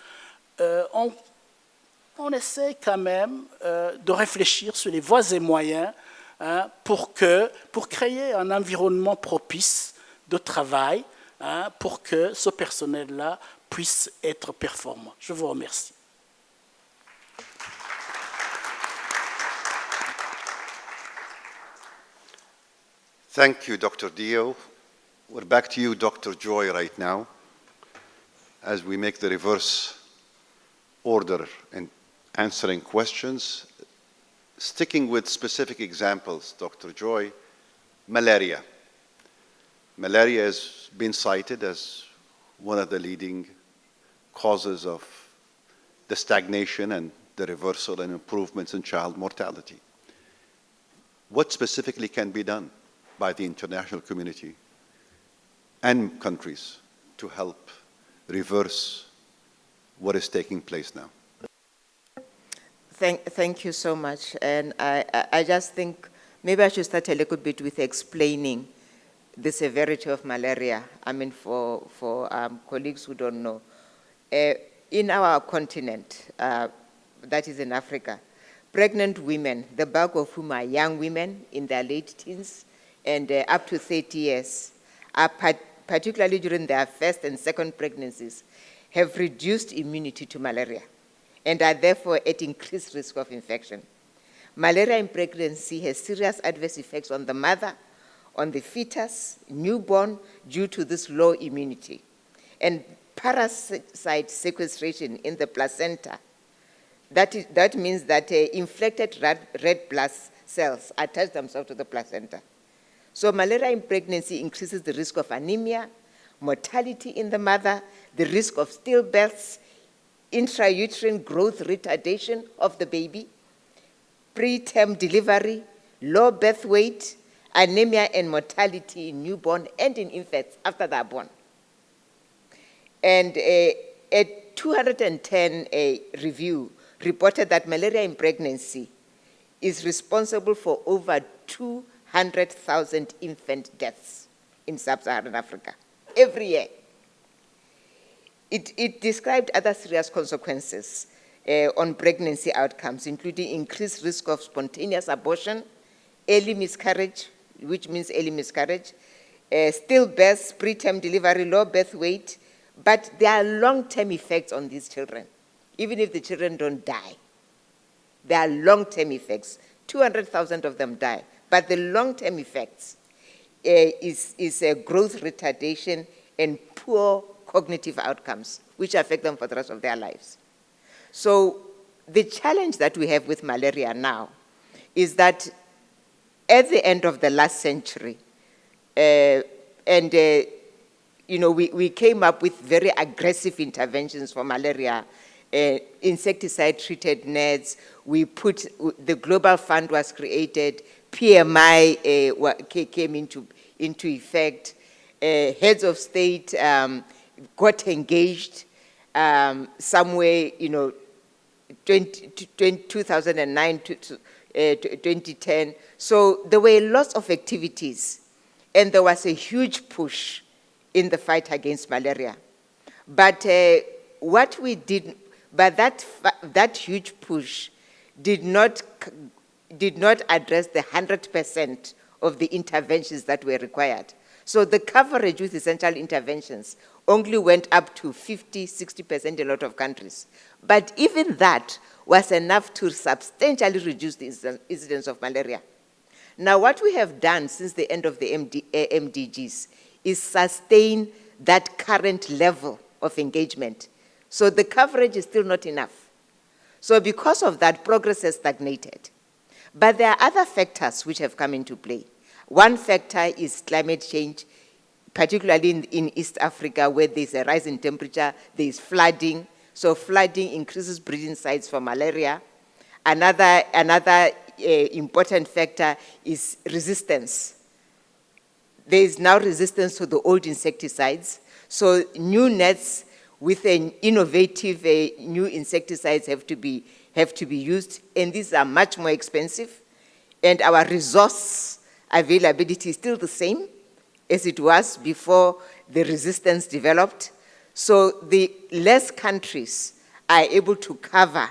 on essaie quand même de réfléchir sur les voies et moyens pour créer un environnement propice de travail pour que ce personnel-là puisse être performant. Je vous remercie. Thank you, Dr. Dio. We're back to you, Dr. Joy, right now, as we make the reverse order in answering questions. Sticking with specific examples, Dr. Joy, malaria. Malaria has been cited as one of the leading causes of the stagnation and the reversal and improvements in child mortality. What specifically can be done by the international community and countries to help reverse what is taking place now? Thank you so much. And I just think maybe I should start a little bit with explaining the severity of malaria. I mean, for colleagues who don't know. In our continent, that is in Africa, pregnant women, the bulk of whom are young women in their late teens and up to 30 years, are particularly during their first and second pregnancies, have reduced immunity to malaria and are therefore at increased risk of infection. Malaria in pregnancy has serious adverse effects on the mother, on the fetus, newborn, due to this low immunity. And parasite sequestration in the placenta, that means that infected red blood cells attach themselves to the placenta. So malaria in pregnancy increases the risk of anemia, mortality in the mother, the risk of stillbirths, intrauterine growth retardation of the baby, preterm delivery, low birth weight, anemia and mortality in newborn and in infants after they are born. And a 210 review reported that malaria in pregnancy is responsible for over 200,000 infant deaths in sub-Saharan Africa every year. It described other serious consequences on pregnancy outcomes, including increased risk of spontaneous abortion, early miscarriage, which means early miscarriage, stillbirths, preterm delivery, low birth weight, but there are long-term effects on these children. Even if the children don't die, there are long-term effects. 200,000 of them die, but the long-term effects is a growth retardation and poor cognitive outcomes, which affect them for the rest of their lives. So the challenge that we have with malaria now is that at the end of the last century, we came up with very aggressive interventions for malaria, insecticide-treated nets. The Global Fund was created, PMI came into effect, heads of state got engaged somewhere, 2009 to 2010. So there were lots of activities, and there was a huge push in the fight against malaria. But what we did, but that huge push did not address the 100% of the interventions that were required. So the coverage with essential interventions only went up to 50, 60% in a lot of countries. But even that was enough to substantially reduce the incidence of malaria. Now, what we have done since the end of the MDGs is sustain that current level of engagement. So the coverage is still not enough. So because of that, progress has stagnated. But there are other factors which have come into play. One factor is climate change, particularly in East Africa, where there's a rise in temperature, there's flooding. So flooding increases breeding sites for malaria. Another important factor is resistance. There is now resistance to the old insecticides. So new nets with an innovative new insecticides have to be used, and these are much more expensive. And our resource availability is still the same as it was before the resistance developed. So the less countries are able to cover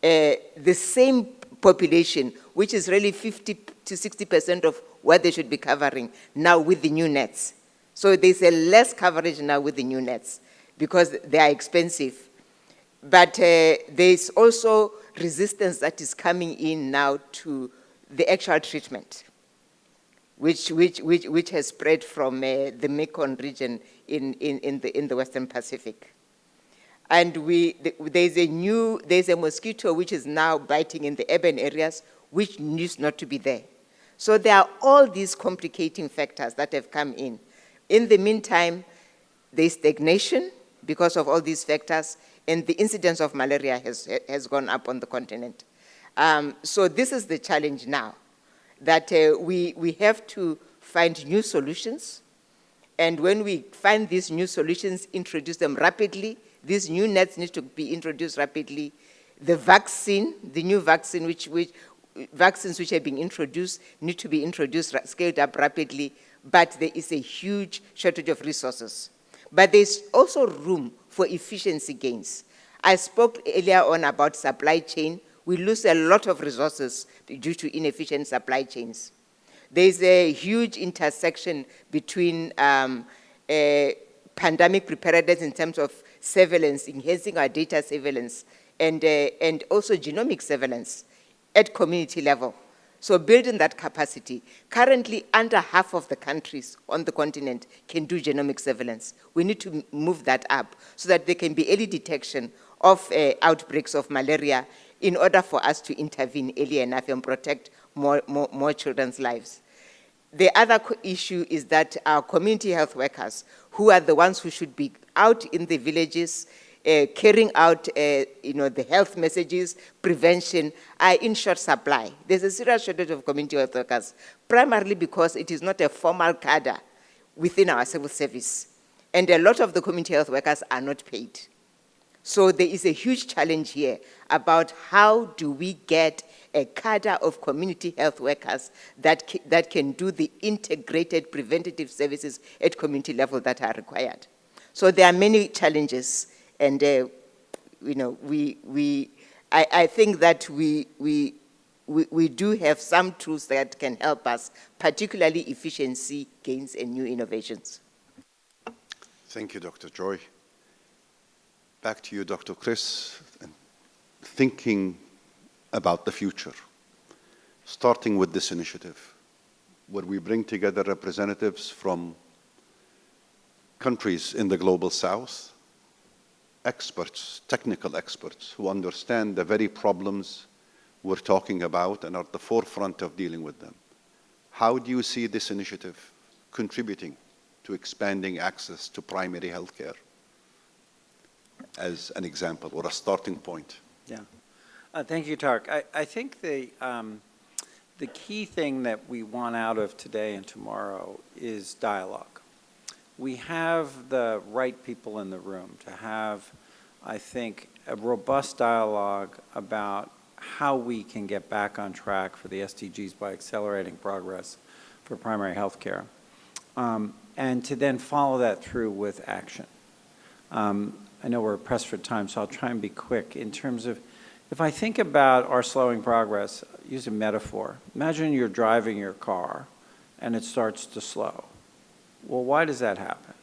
the same population, which is really 50 to 60% of what they should be covering now with the new nets. So there's a less coverage now with the new nets because they are expensive. But there's also resistance that is coming in now to the actual treatment. which has spread from the Mekong region in the Western Pacific. And there's a mosquito which is now biting in the urban areas, which used not to be there. So there are all these complicating factors that have come in. In the meantime, there's stagnation because of all these factors, and the incidence of malaria has gone up on the continent. So this is the challenge now, that we have to find new solutions. And when we find these new solutions, introduce them rapidly. These new nets need to be introduced rapidly. The vaccine, the new vaccine, vaccines which are being introduced need to be introduced, scaled up rapidly, but there is a huge shortage of resources. But there's also room for efficiency gains. I spoke earlier on about supply chain. We lose a lot of resources due to inefficient supply chains. There's a huge intersection between pandemic preparedness in terms of surveillance, enhancing our data surveillance, and also genomic surveillance at community level. So building that capacity. Currently, under half of the countries on the continent can do genomic surveillance. We need to move that up so that there can be early detection of outbreaks of malaria in order for us to intervene early enough and protect more children's lives. The other issue is that our community health workers, who are the ones who should be out in the villages, carrying out the health messages, prevention, are in short supply. There's a serious shortage of community health workers, primarily because it is not a formal cadre within our civil service. And a lot of the community health workers are not paid. So there is a huge challenge here about how do we get a cadre of community health workers that can do the integrated preventative services at community level that are required. So there are many challenges, and I think that we do have some tools that can help us, particularly efficiency gains and new innovations. Thank you, Dr. Joy. Back to you, Dr. Chris. Thinking about the future, starting with this initiative, where we bring together representatives from countries in the global south, experts, technical experts, who understand the very problems we're talking about and are at the forefront of dealing with them. How do you see this initiative contributing to expanding access to primary health care, as an example or a starting point? Yeah. Thank you, Tarek. I think the key thing that we want out of today and tomorrow is dialogue. We have the right people in the room to have, I think, a robust dialogue about how we can get back on track for the SDGs by accelerating progress for primary health care, and to then follow that through with action. I know we're pressed for time, so I'll try and be quick. In terms of, if I think about our slowing progress, use a metaphor. Imagine you're driving your car and it starts to slow. Well, why does that happen?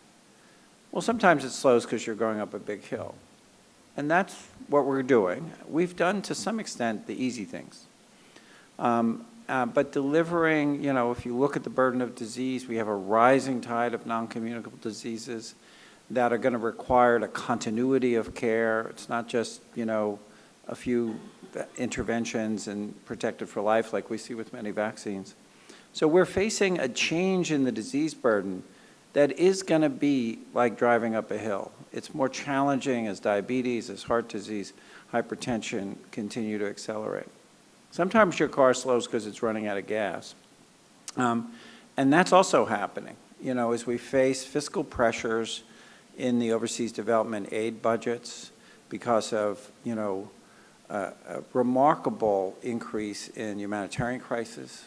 Well, sometimes it slows because you're going up a big hill. And that's what we're doing. We've done, to some extent, the easy things. But delivering, if you look at the burden of disease, we have a rising tide of non-communicable diseases that are going to require a continuity of care. It's not just, a few interventions and protected for life like we see with many vaccines. So we're facing a change in the disease burden that is going to be like driving up a hill. It's more challenging as diabetes, as heart disease, hypertension continue to accelerate. Sometimes your car slows because it's running out of gas. And that's also happening, as we face fiscal pressures in the overseas development aid budgets because of, a remarkable increase in humanitarian crisis.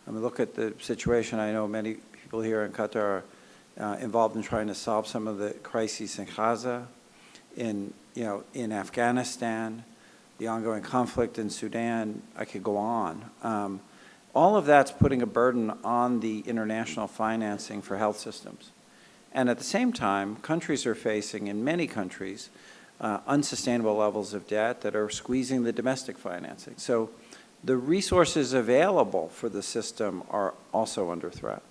I mean, look at the situation. I know many people here in Qatar are involved in trying to solve some of the crises in Gaza, in Afghanistan, the ongoing conflict in Sudan. I could go on. All of that's putting a burden on the international financing for health systems. And at the same time, countries are facing, in many countries, unsustainable levels of debt that are squeezing the domestic financing. So the resources available for the system are also under threat.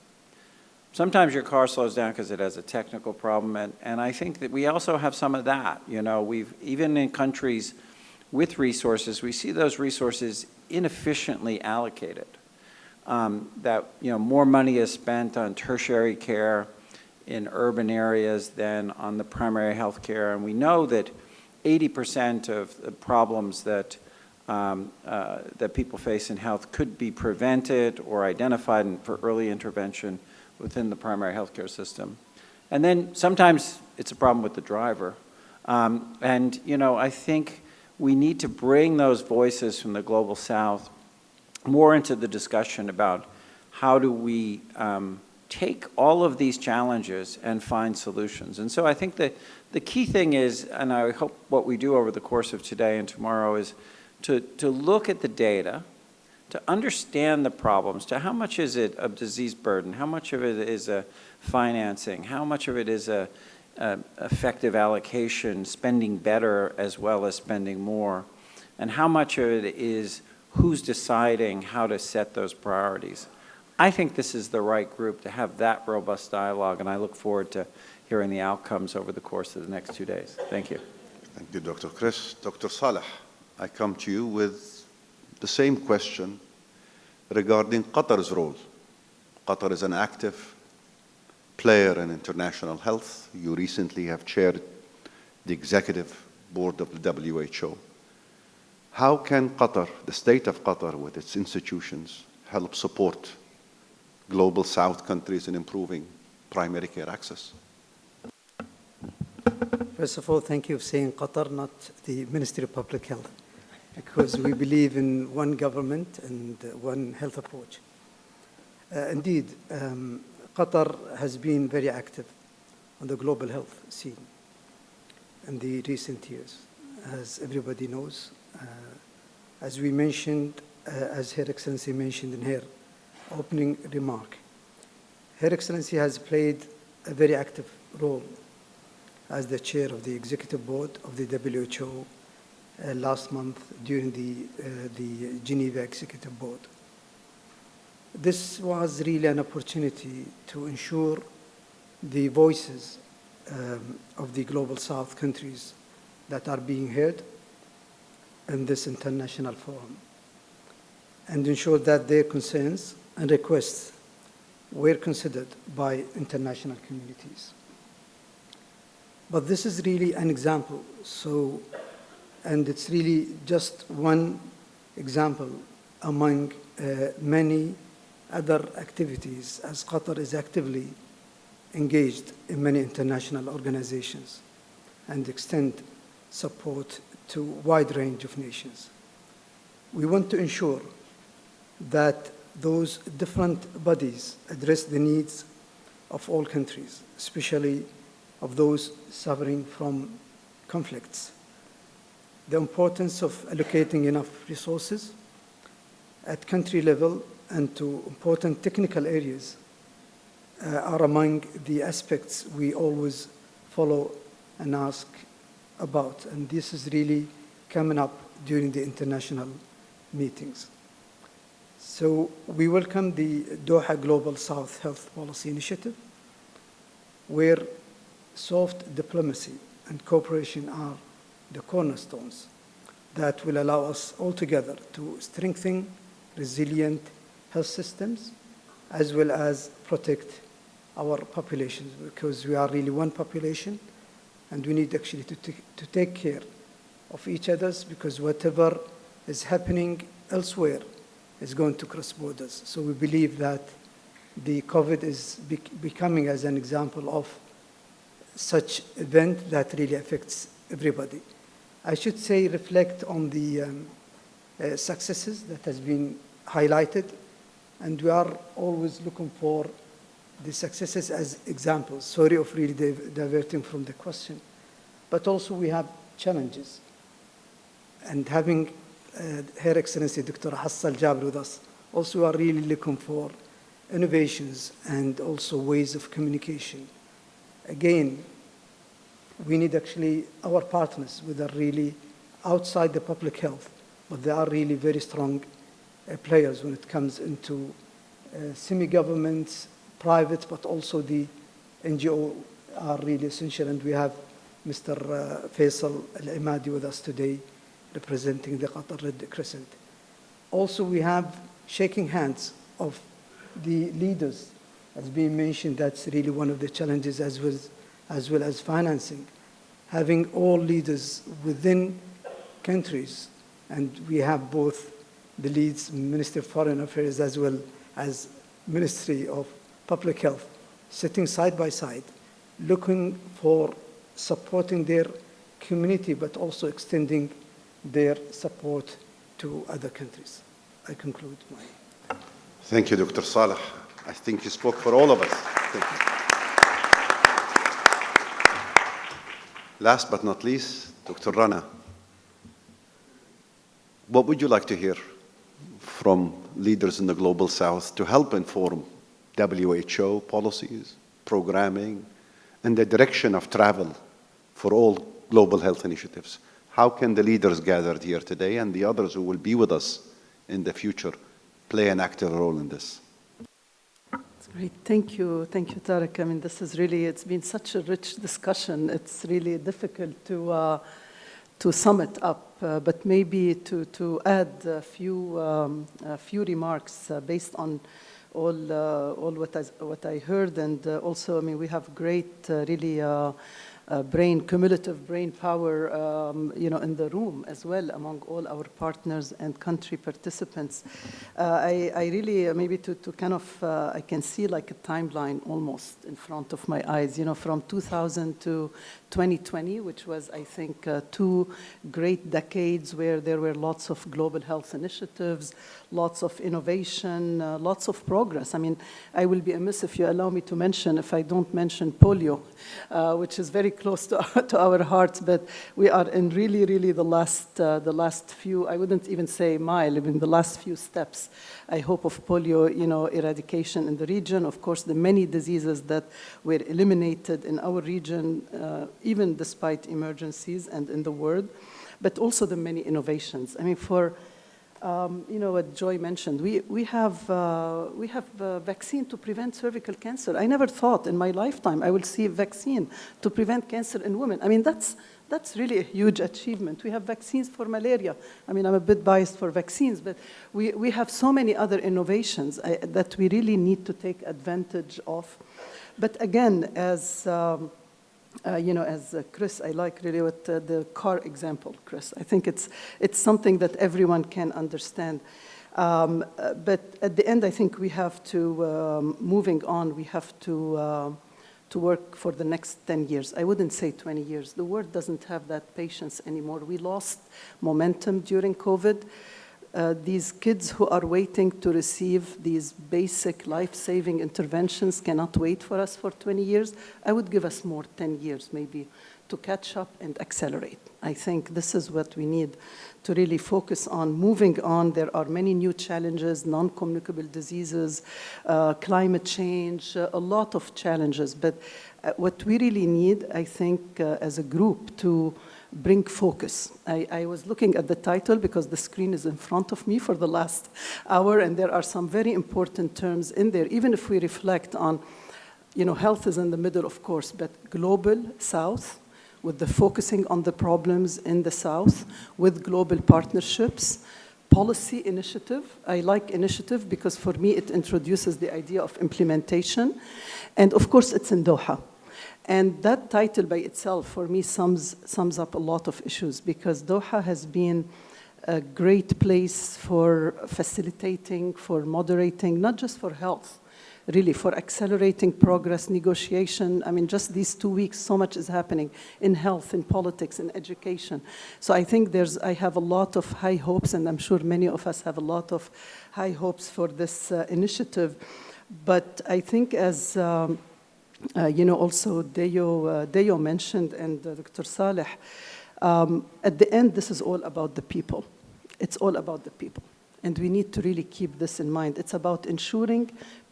Sometimes your car slows down because it has a technical problem, and I think that we also have some of that. You know, even in countries with resources, we see those resources inefficiently allocated. That, you know, more money is spent on tertiary care in urban areas than on the primary health care, and we know that 80% of the problems that that people face in health could be prevented or identified for early intervention within the primary healthcare system. And then sometimes it's a problem with the driver. And, you know, I think we need to bring those voices from the Global South more into the discussion about how do we take all of these challenges and find solutions. And so I think that the key thing is, and I hope what we do over the course of today and tomorrow is to look at the data, to understand the problems, to how much is it a disease burden, how much of it is a financing, how much of it is a effective allocation, spending better as well as spending more, and how much of it is who's deciding how to set those priorities. I think this is the right group to have that robust dialogue, and I look forward to hearing the outcomes over the course of the next 2 days. Thank you. Thank you, Dr. Chris. Dr. Saleh, I come to you with the same question regarding Qatar's role. Qatar is an active player in international health. You recently have chaired the executive board of the WHO. How can Qatar, the state of Qatar with its institutions, help support Global South countries in improving primary care access? First of all, thank you for saying Qatar, not the Ministry of Public Health, because we believe in one government and one health approach. Indeed, Qatar has been very active on the global health scene in the recent years, as everybody knows. As we mentioned, as Her Excellency mentioned in her opening remark, Her Excellency has played a very active role as the chair of the executive board of the WHO last month during the Geneva Executive Board. This was really an opportunity to ensure the voices of the Global South countries that are being heard in this international forum, and ensure that their concerns and requests were considered by international communities. But this is really an example, and it's really just one example among many other activities, as Qatar is actively engaged in many international organizations and extend support to a wide range of nations. We want to ensure that those different bodies address the needs of all countries, especially of those suffering from conflicts. The importance of allocating enough resources at country level and to important technical areas are among the aspects we always follow and ask about. And this is really coming up during the international meetings. So we welcome the Doha Global South Health Policy Initiative, where soft diplomacy and cooperation are the cornerstones that will allow us all together to strengthen resilient health systems as well as protect our populations, because we are really one population and we need actually to take care of each other's, because whatever is happening elsewhere is going to cross borders. So we believe that the COVID is becoming as an example of such event that really affects everybody. I should say reflect on the successes that has been highlighted, and we are always looking for the successes as examples. Sorry of really diverting from the question, but also we have challenges. And having Her Excellency Dr. Hassal Jabr with us, also we are really looking for innovations and also ways of communication. Again, we need actually our partners, whether really outside the public health, but they are really very strong players when it comes into semi-governments, private, but also the NGO are really essential. And we have Mr. Faisal Al-Imadi with us today, representing the Qatar Red Crescent. Also, we have shaking hands of the leaders. As being mentioned, that's really one of the challenges, as well as financing. Having all leaders within countries, and we have both the leads, Ministry of Foreign Affairs as well as Ministry of Public Health, sitting side by side, looking for supporting their community, but also extending their support to other countries. I conclude my... Thank you, Dr. Saleh. I think you spoke for all of us. Thank you. Last but not least, Dr. Rana. What would you like to hear from leaders in the Global South to help inform WHO policies, programming, and the direction of travel for all global health initiatives? How can the leaders gathered here today and the others who will be with us in the future play an active role in this? That's great. Thank you, Tariq. I mean, this is really, it's been such a rich discussion. It's really difficult to sum it up, but maybe to add a few remarks based on all what I heard, and also, I mean, we have great, really cumulative brain power, in the room as well among all our partners and country participants. I really, maybe to kind of, I can see like a timeline almost in front of my eyes, from 2000 to 2020, which was, I think, 2 great decades where there were lots of global health initiatives, lots of innovation, lots of progress. I mean, I will be amiss if you allow me to mention, if I don't mention polio, which is very close to our hearts, but we are in really the last few, I wouldn't even say mile, even the last few steps, I hope, of polio, eradication in the region. Of course, the many diseases that were eliminated in our region, even despite emergencies and in the world, but also the many innovations. I mean, for what Joy mentioned, we have a vaccine to prevent cervical cancer. I never thought in my lifetime I will see a vaccine to prevent cancer in women. I mean, that's really a huge achievement. We have vaccines for malaria. I mean, I'm a bit biased for vaccines, but we have so many other innovations that we really need to take advantage of. But again, as Chris, I like really what the car example, Chris. I think it's something that everyone can understand. But at the end, I think we have to, moving on, we have to work for the next 10 years. I wouldn't say 20 years. The world doesn't have that patience anymore. We lost momentum during COVID. These kids who are waiting to receive these basic life-saving interventions cannot wait for us for 20 years. I would give us more 10 years maybe to catch up and accelerate. I think this is what we need to really focus on. Moving on, there are many new challenges, non-communicable diseases, climate change, a lot of challenges. But what we really need, I think, as a group to bring focus. I was looking at the title because the screen is in front of me for the last hour, and there are some very important terms in there, even if we reflect on, health is in the middle, of course, but global South, with the focusing on the problems in the South, with global partnerships, policy initiative. I like initiative because for me it introduces the idea of implementation. And of course it's in Doha. And that title by itself for me sums up a lot of issues, because Doha has been a great place for facilitating, for moderating, not just for health, really for accelerating progress, negotiation. I mean, just these 2 weeks, so much is happening in health, in politics, in education. So I think I have a lot of high hopes, and I'm sure many of us have a lot of high hopes for this initiative. But I think as, also Deo mentioned, and Dr. Saleh, at the end, this is all about the people. It's all about the people. And we need to really keep this in mind. It's about ensuring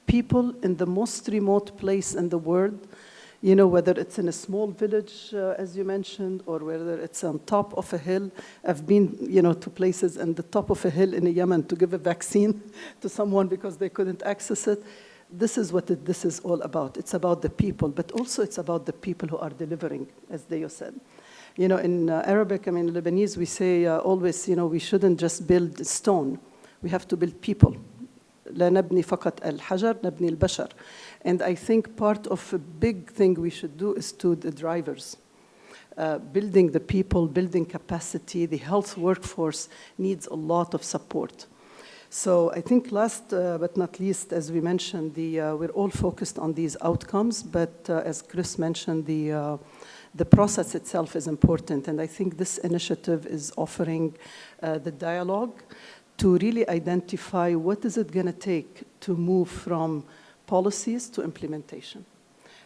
people in the most remote place in the world You know, whether it's in a small village, as you mentioned, or whether it's on top of a hill. I've been, you know, to places on the top of a hill in Yemen to give a vaccine to someone because they couldn't access it. This is what this is all about. It's about the people, but also it's about the people who are delivering, as Deo said. You know, in Arabic, I mean, Lebanese, we say always, you know, we shouldn't just build stone. We have to build people. لا نبني فقط الحجر, نبني البشر. And I think part of a big thing we should do is to the drivers. Building the people, building capacity, the health workforce needs a lot of support. So I think last but not least, as we mentioned, we're all focused on these outcomes, but as Chris mentioned, the process itself is important. And I think this initiative is offering the dialogue to really identify what is it going to take to move from policies to implementation.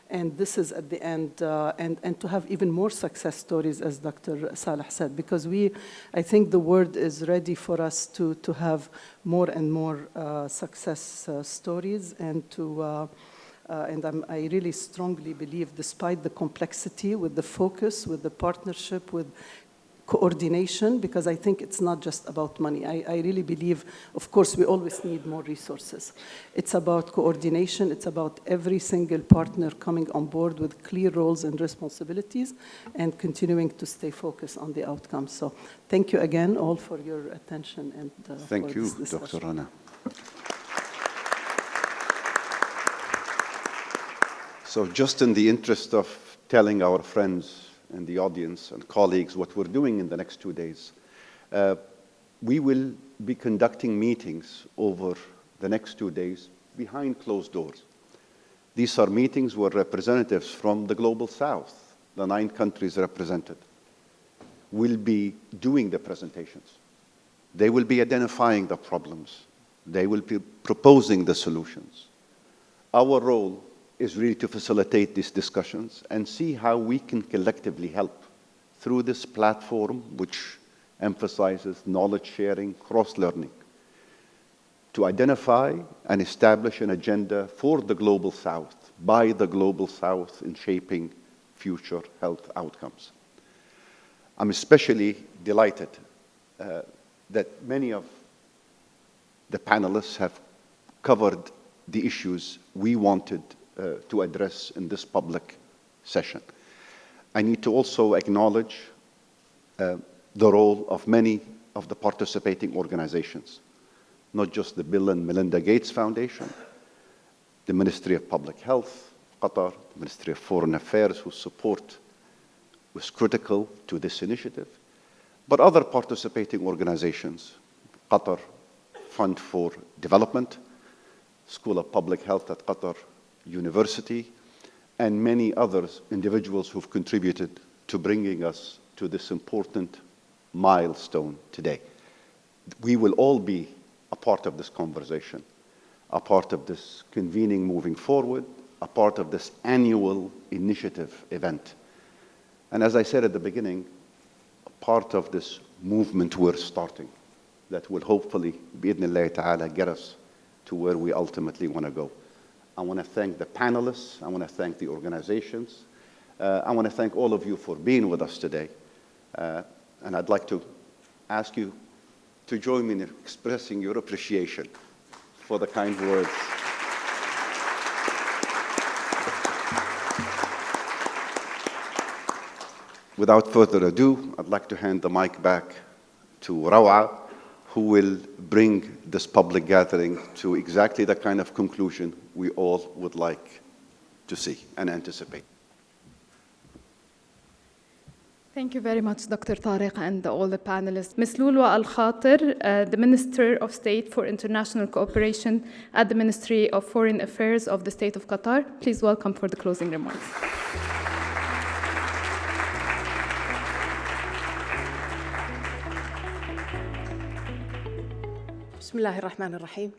And this is at the end, and to have even more success stories, as Dr. Saleh said, because I think the world is ready for us to have more and more success stories, and I really strongly believe, despite the complexity, with the focus, with the partnership, with coordination, because I think it's not just about money. I really believe, of course, we always need more resources. It's about coordination. It's about every single partner coming on board with clear roles and responsibilities and continuing to stay focused on the outcomes. So thank you again all for your attention and thank you, Dr. Rana. So just in the interest of telling our friends and the audience and colleagues what we're doing in the next 2 days, we will be conducting meetings over the next 2 days behind closed doors. These are meetings where representatives from the Global South, the 9 countries represented, will be doing the presentations. They will be identifying the problems. They will be proposing the solutions. Our role is really to facilitate these discussions and see how we can collectively help through this platform, which emphasizes knowledge sharing, cross-learning, to identify and establish an agenda for the Global South, by the Global South, in shaping future health outcomes. I'm especially delighted that many of the panelists have covered the issues we wanted to address in this public session. I need to also acknowledge the role of many of the participating organizations, not just the Bill and Melinda Gates Foundation, the Ministry of Public Health, Qatar, the Ministry of Foreign Affairs, whose support was critical to this initiative, but other participating organizations, Qatar Fund for Development, School of Public Health at Qatar University, and many others, individuals who've contributed to bringing us to this important milestone today. We will all be a part of this conversation, a part of this convening moving forward, a part of this annual initiative event. And as I said at the beginning, a part of this movement we're starting that will hopefully, bi-idhnillahi ta'ala, get us to where we ultimately want to go. I want to thank the panelists. I want to thank the organizations. I want to thank all of you for being with us today. And I'd like to ask you to join me in expressing your appreciation for the kind words. Without further ado, I'd like to hand the mic back to Rawa, who will bring this public gathering to exactly the kind of conclusion we all would like to see and anticipate. Thank you very much, Dr. Tariq, and all the panelists. Ms. Lulwa Al-Khatir, the Minister of State for International Cooperation at the Ministry of Foreign Affairs of the State of Qatar. Please welcome for the closing remarks. Bismillahir Rahmanir Rahim.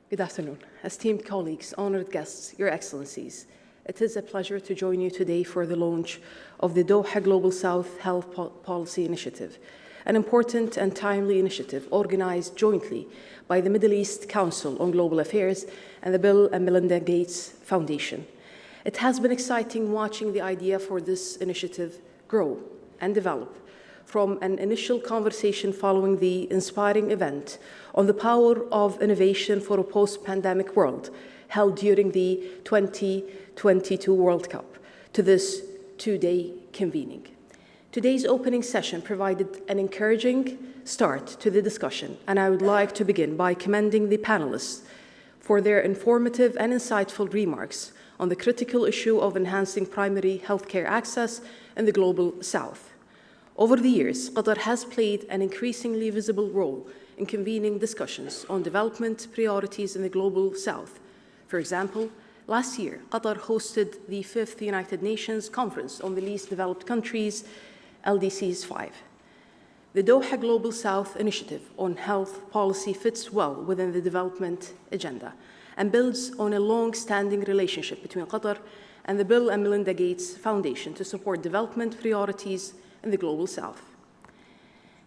Good afternoon. Esteemed colleagues, honored guests, Your Excellencies, it is a pleasure to join you today for the launch of the Doha Global South Health Policy Initiative, an important and timely initiative organized jointly by the Middle East Council on Global Affairs and the Bill and Melinda Gates Foundation. It has been exciting watching the idea for this initiative grow and develop from an initial conversation following the inspiring event on the power of innovation for a post-pandemic world held during the 2022 World Cup to this two-day convening. Today's opening session provided an encouraging start to the discussion, and I would like to begin by commending the panelists for their informative and insightful remarks on the critical issue of enhancing primary healthcare access in the Global South. Over the years, Qatar has played an increasingly visible role in convening discussions on development priorities in the Global South. For example, last year, Qatar hosted the 5th United Nations Conference on the Least Developed Countries, LDCs 5. The Doha Global South Initiative on health policy fits well within the development agenda and builds on a long-standing relationship between Qatar and the Bill and Melinda Gates Foundation to support development priorities in the Global South.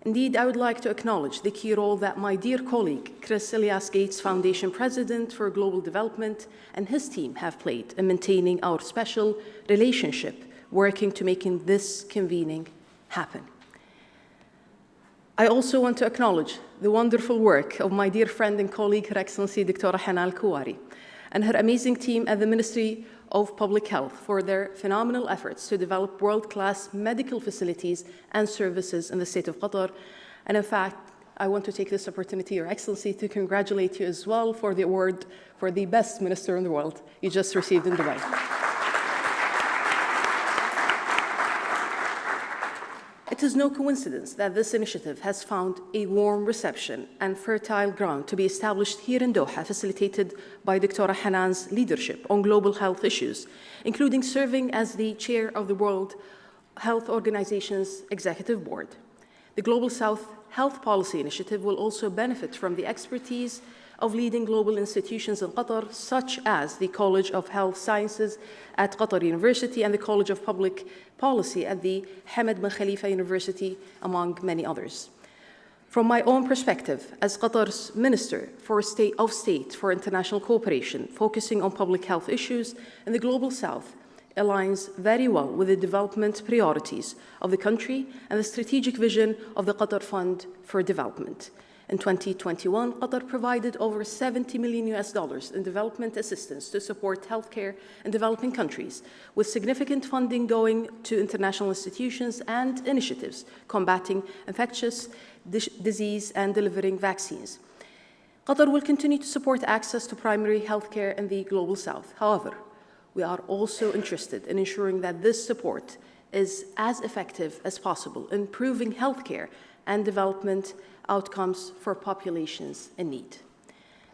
Indeed, I would like to acknowledge the key role that my dear colleague, Chris Elias Gates Foundation President for Global Development, and his team have played in maintaining our special relationship, working to making this convening happen. I also want to acknowledge the wonderful work of my dear friend and colleague, Her Excellency Dr. Hana Al-Kuwari, and her amazing team at the Ministry of Public Health for their phenomenal efforts to develop world-class medical facilities and services in the state of Qatar. And in fact, I want to take this opportunity, Your Excellency, to congratulate you as well for the award for the best minister in the world you just received in Dubai. It is no coincidence that this initiative has found a warm reception and fertile ground to be established here in Doha, facilitated by Dr. Hanan's leadership on global health issues, including serving as the chair of the World Health Organization's Executive Board. The Global South Health Policy Initiative will also benefit from the expertise of leading global institutions in Qatar, such as the College of Health Sciences at Qatar University and the College of Public Policy at the Hamad Bin Khalifa University, among many others. From my own perspective, as Qatar's Minister of State for International Cooperation, focusing on public health issues in the Global South aligns very well with the development priorities of the country and the strategic vision of the Qatar Fund for Development. In 2021, Qatar provided over $70 million in development assistance to support healthcare in developing countries, with significant funding going to international institutions and initiatives combating infectious disease and delivering vaccines. Qatar will continue to support access to primary healthcare in the Global South. However, we are also interested in ensuring that this support is as effective as possible in improving healthcare and development outcomes for populations in need.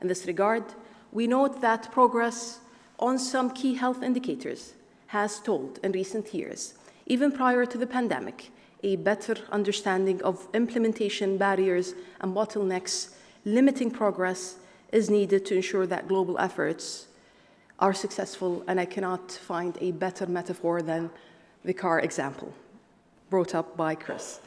In this regard, we note that progress on some key health indicators has stalled in recent years. Even prior to the pandemic, a better understanding of implementation barriers and bottlenecks limiting progress is needed to ensure that global efforts are successful, and I cannot find a better metaphor than the car example brought up by Chris.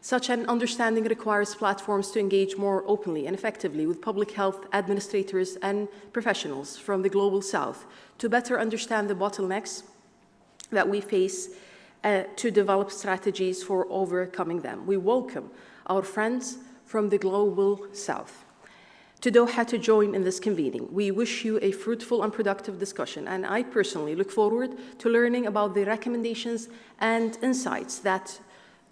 Such an understanding requires platforms to engage more openly and effectively with public health administrators and professionals from the Global South to better understand the bottlenecks that we face to develop strategies for overcoming them. We welcome our friends from the Global South to Doha to join in this convening. We wish you a fruitful and productive discussion, and I personally look forward to learning about the recommendations and insights that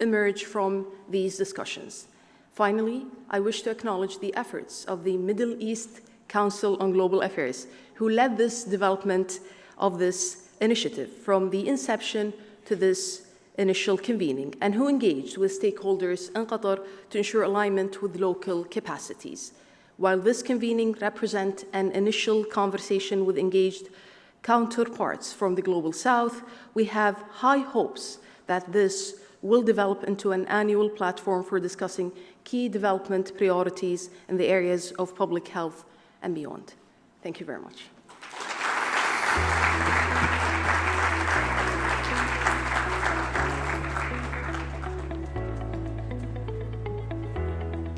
emerge from these discussions. Finally, I wish to acknowledge the efforts of the Middle East Council on Global Affairs, who led this development of this initiative from the inception to this initial convening, and who engaged with stakeholders in Qatar to ensure alignment with local capacities. While this convening represents an initial conversation with engaged counterparts from the Global South, we have high hopes that this will develop into an annual platform for discussing key development priorities in the areas of public health and beyond. Thank you very much.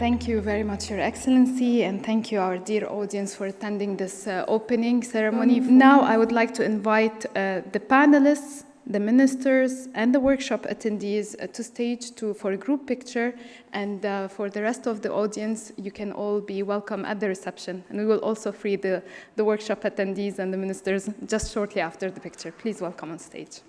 Thank you very much, Your Excellency, and thank you, our dear audience, for attending this opening ceremony. Now, I would like to invite the panelists, the ministers, and the workshop attendees to stage for a group picture. And for the rest of the audience, you can all be welcome at the reception. And we will also free the workshop attendees and the ministers just shortly after the picture. Please welcome on stage.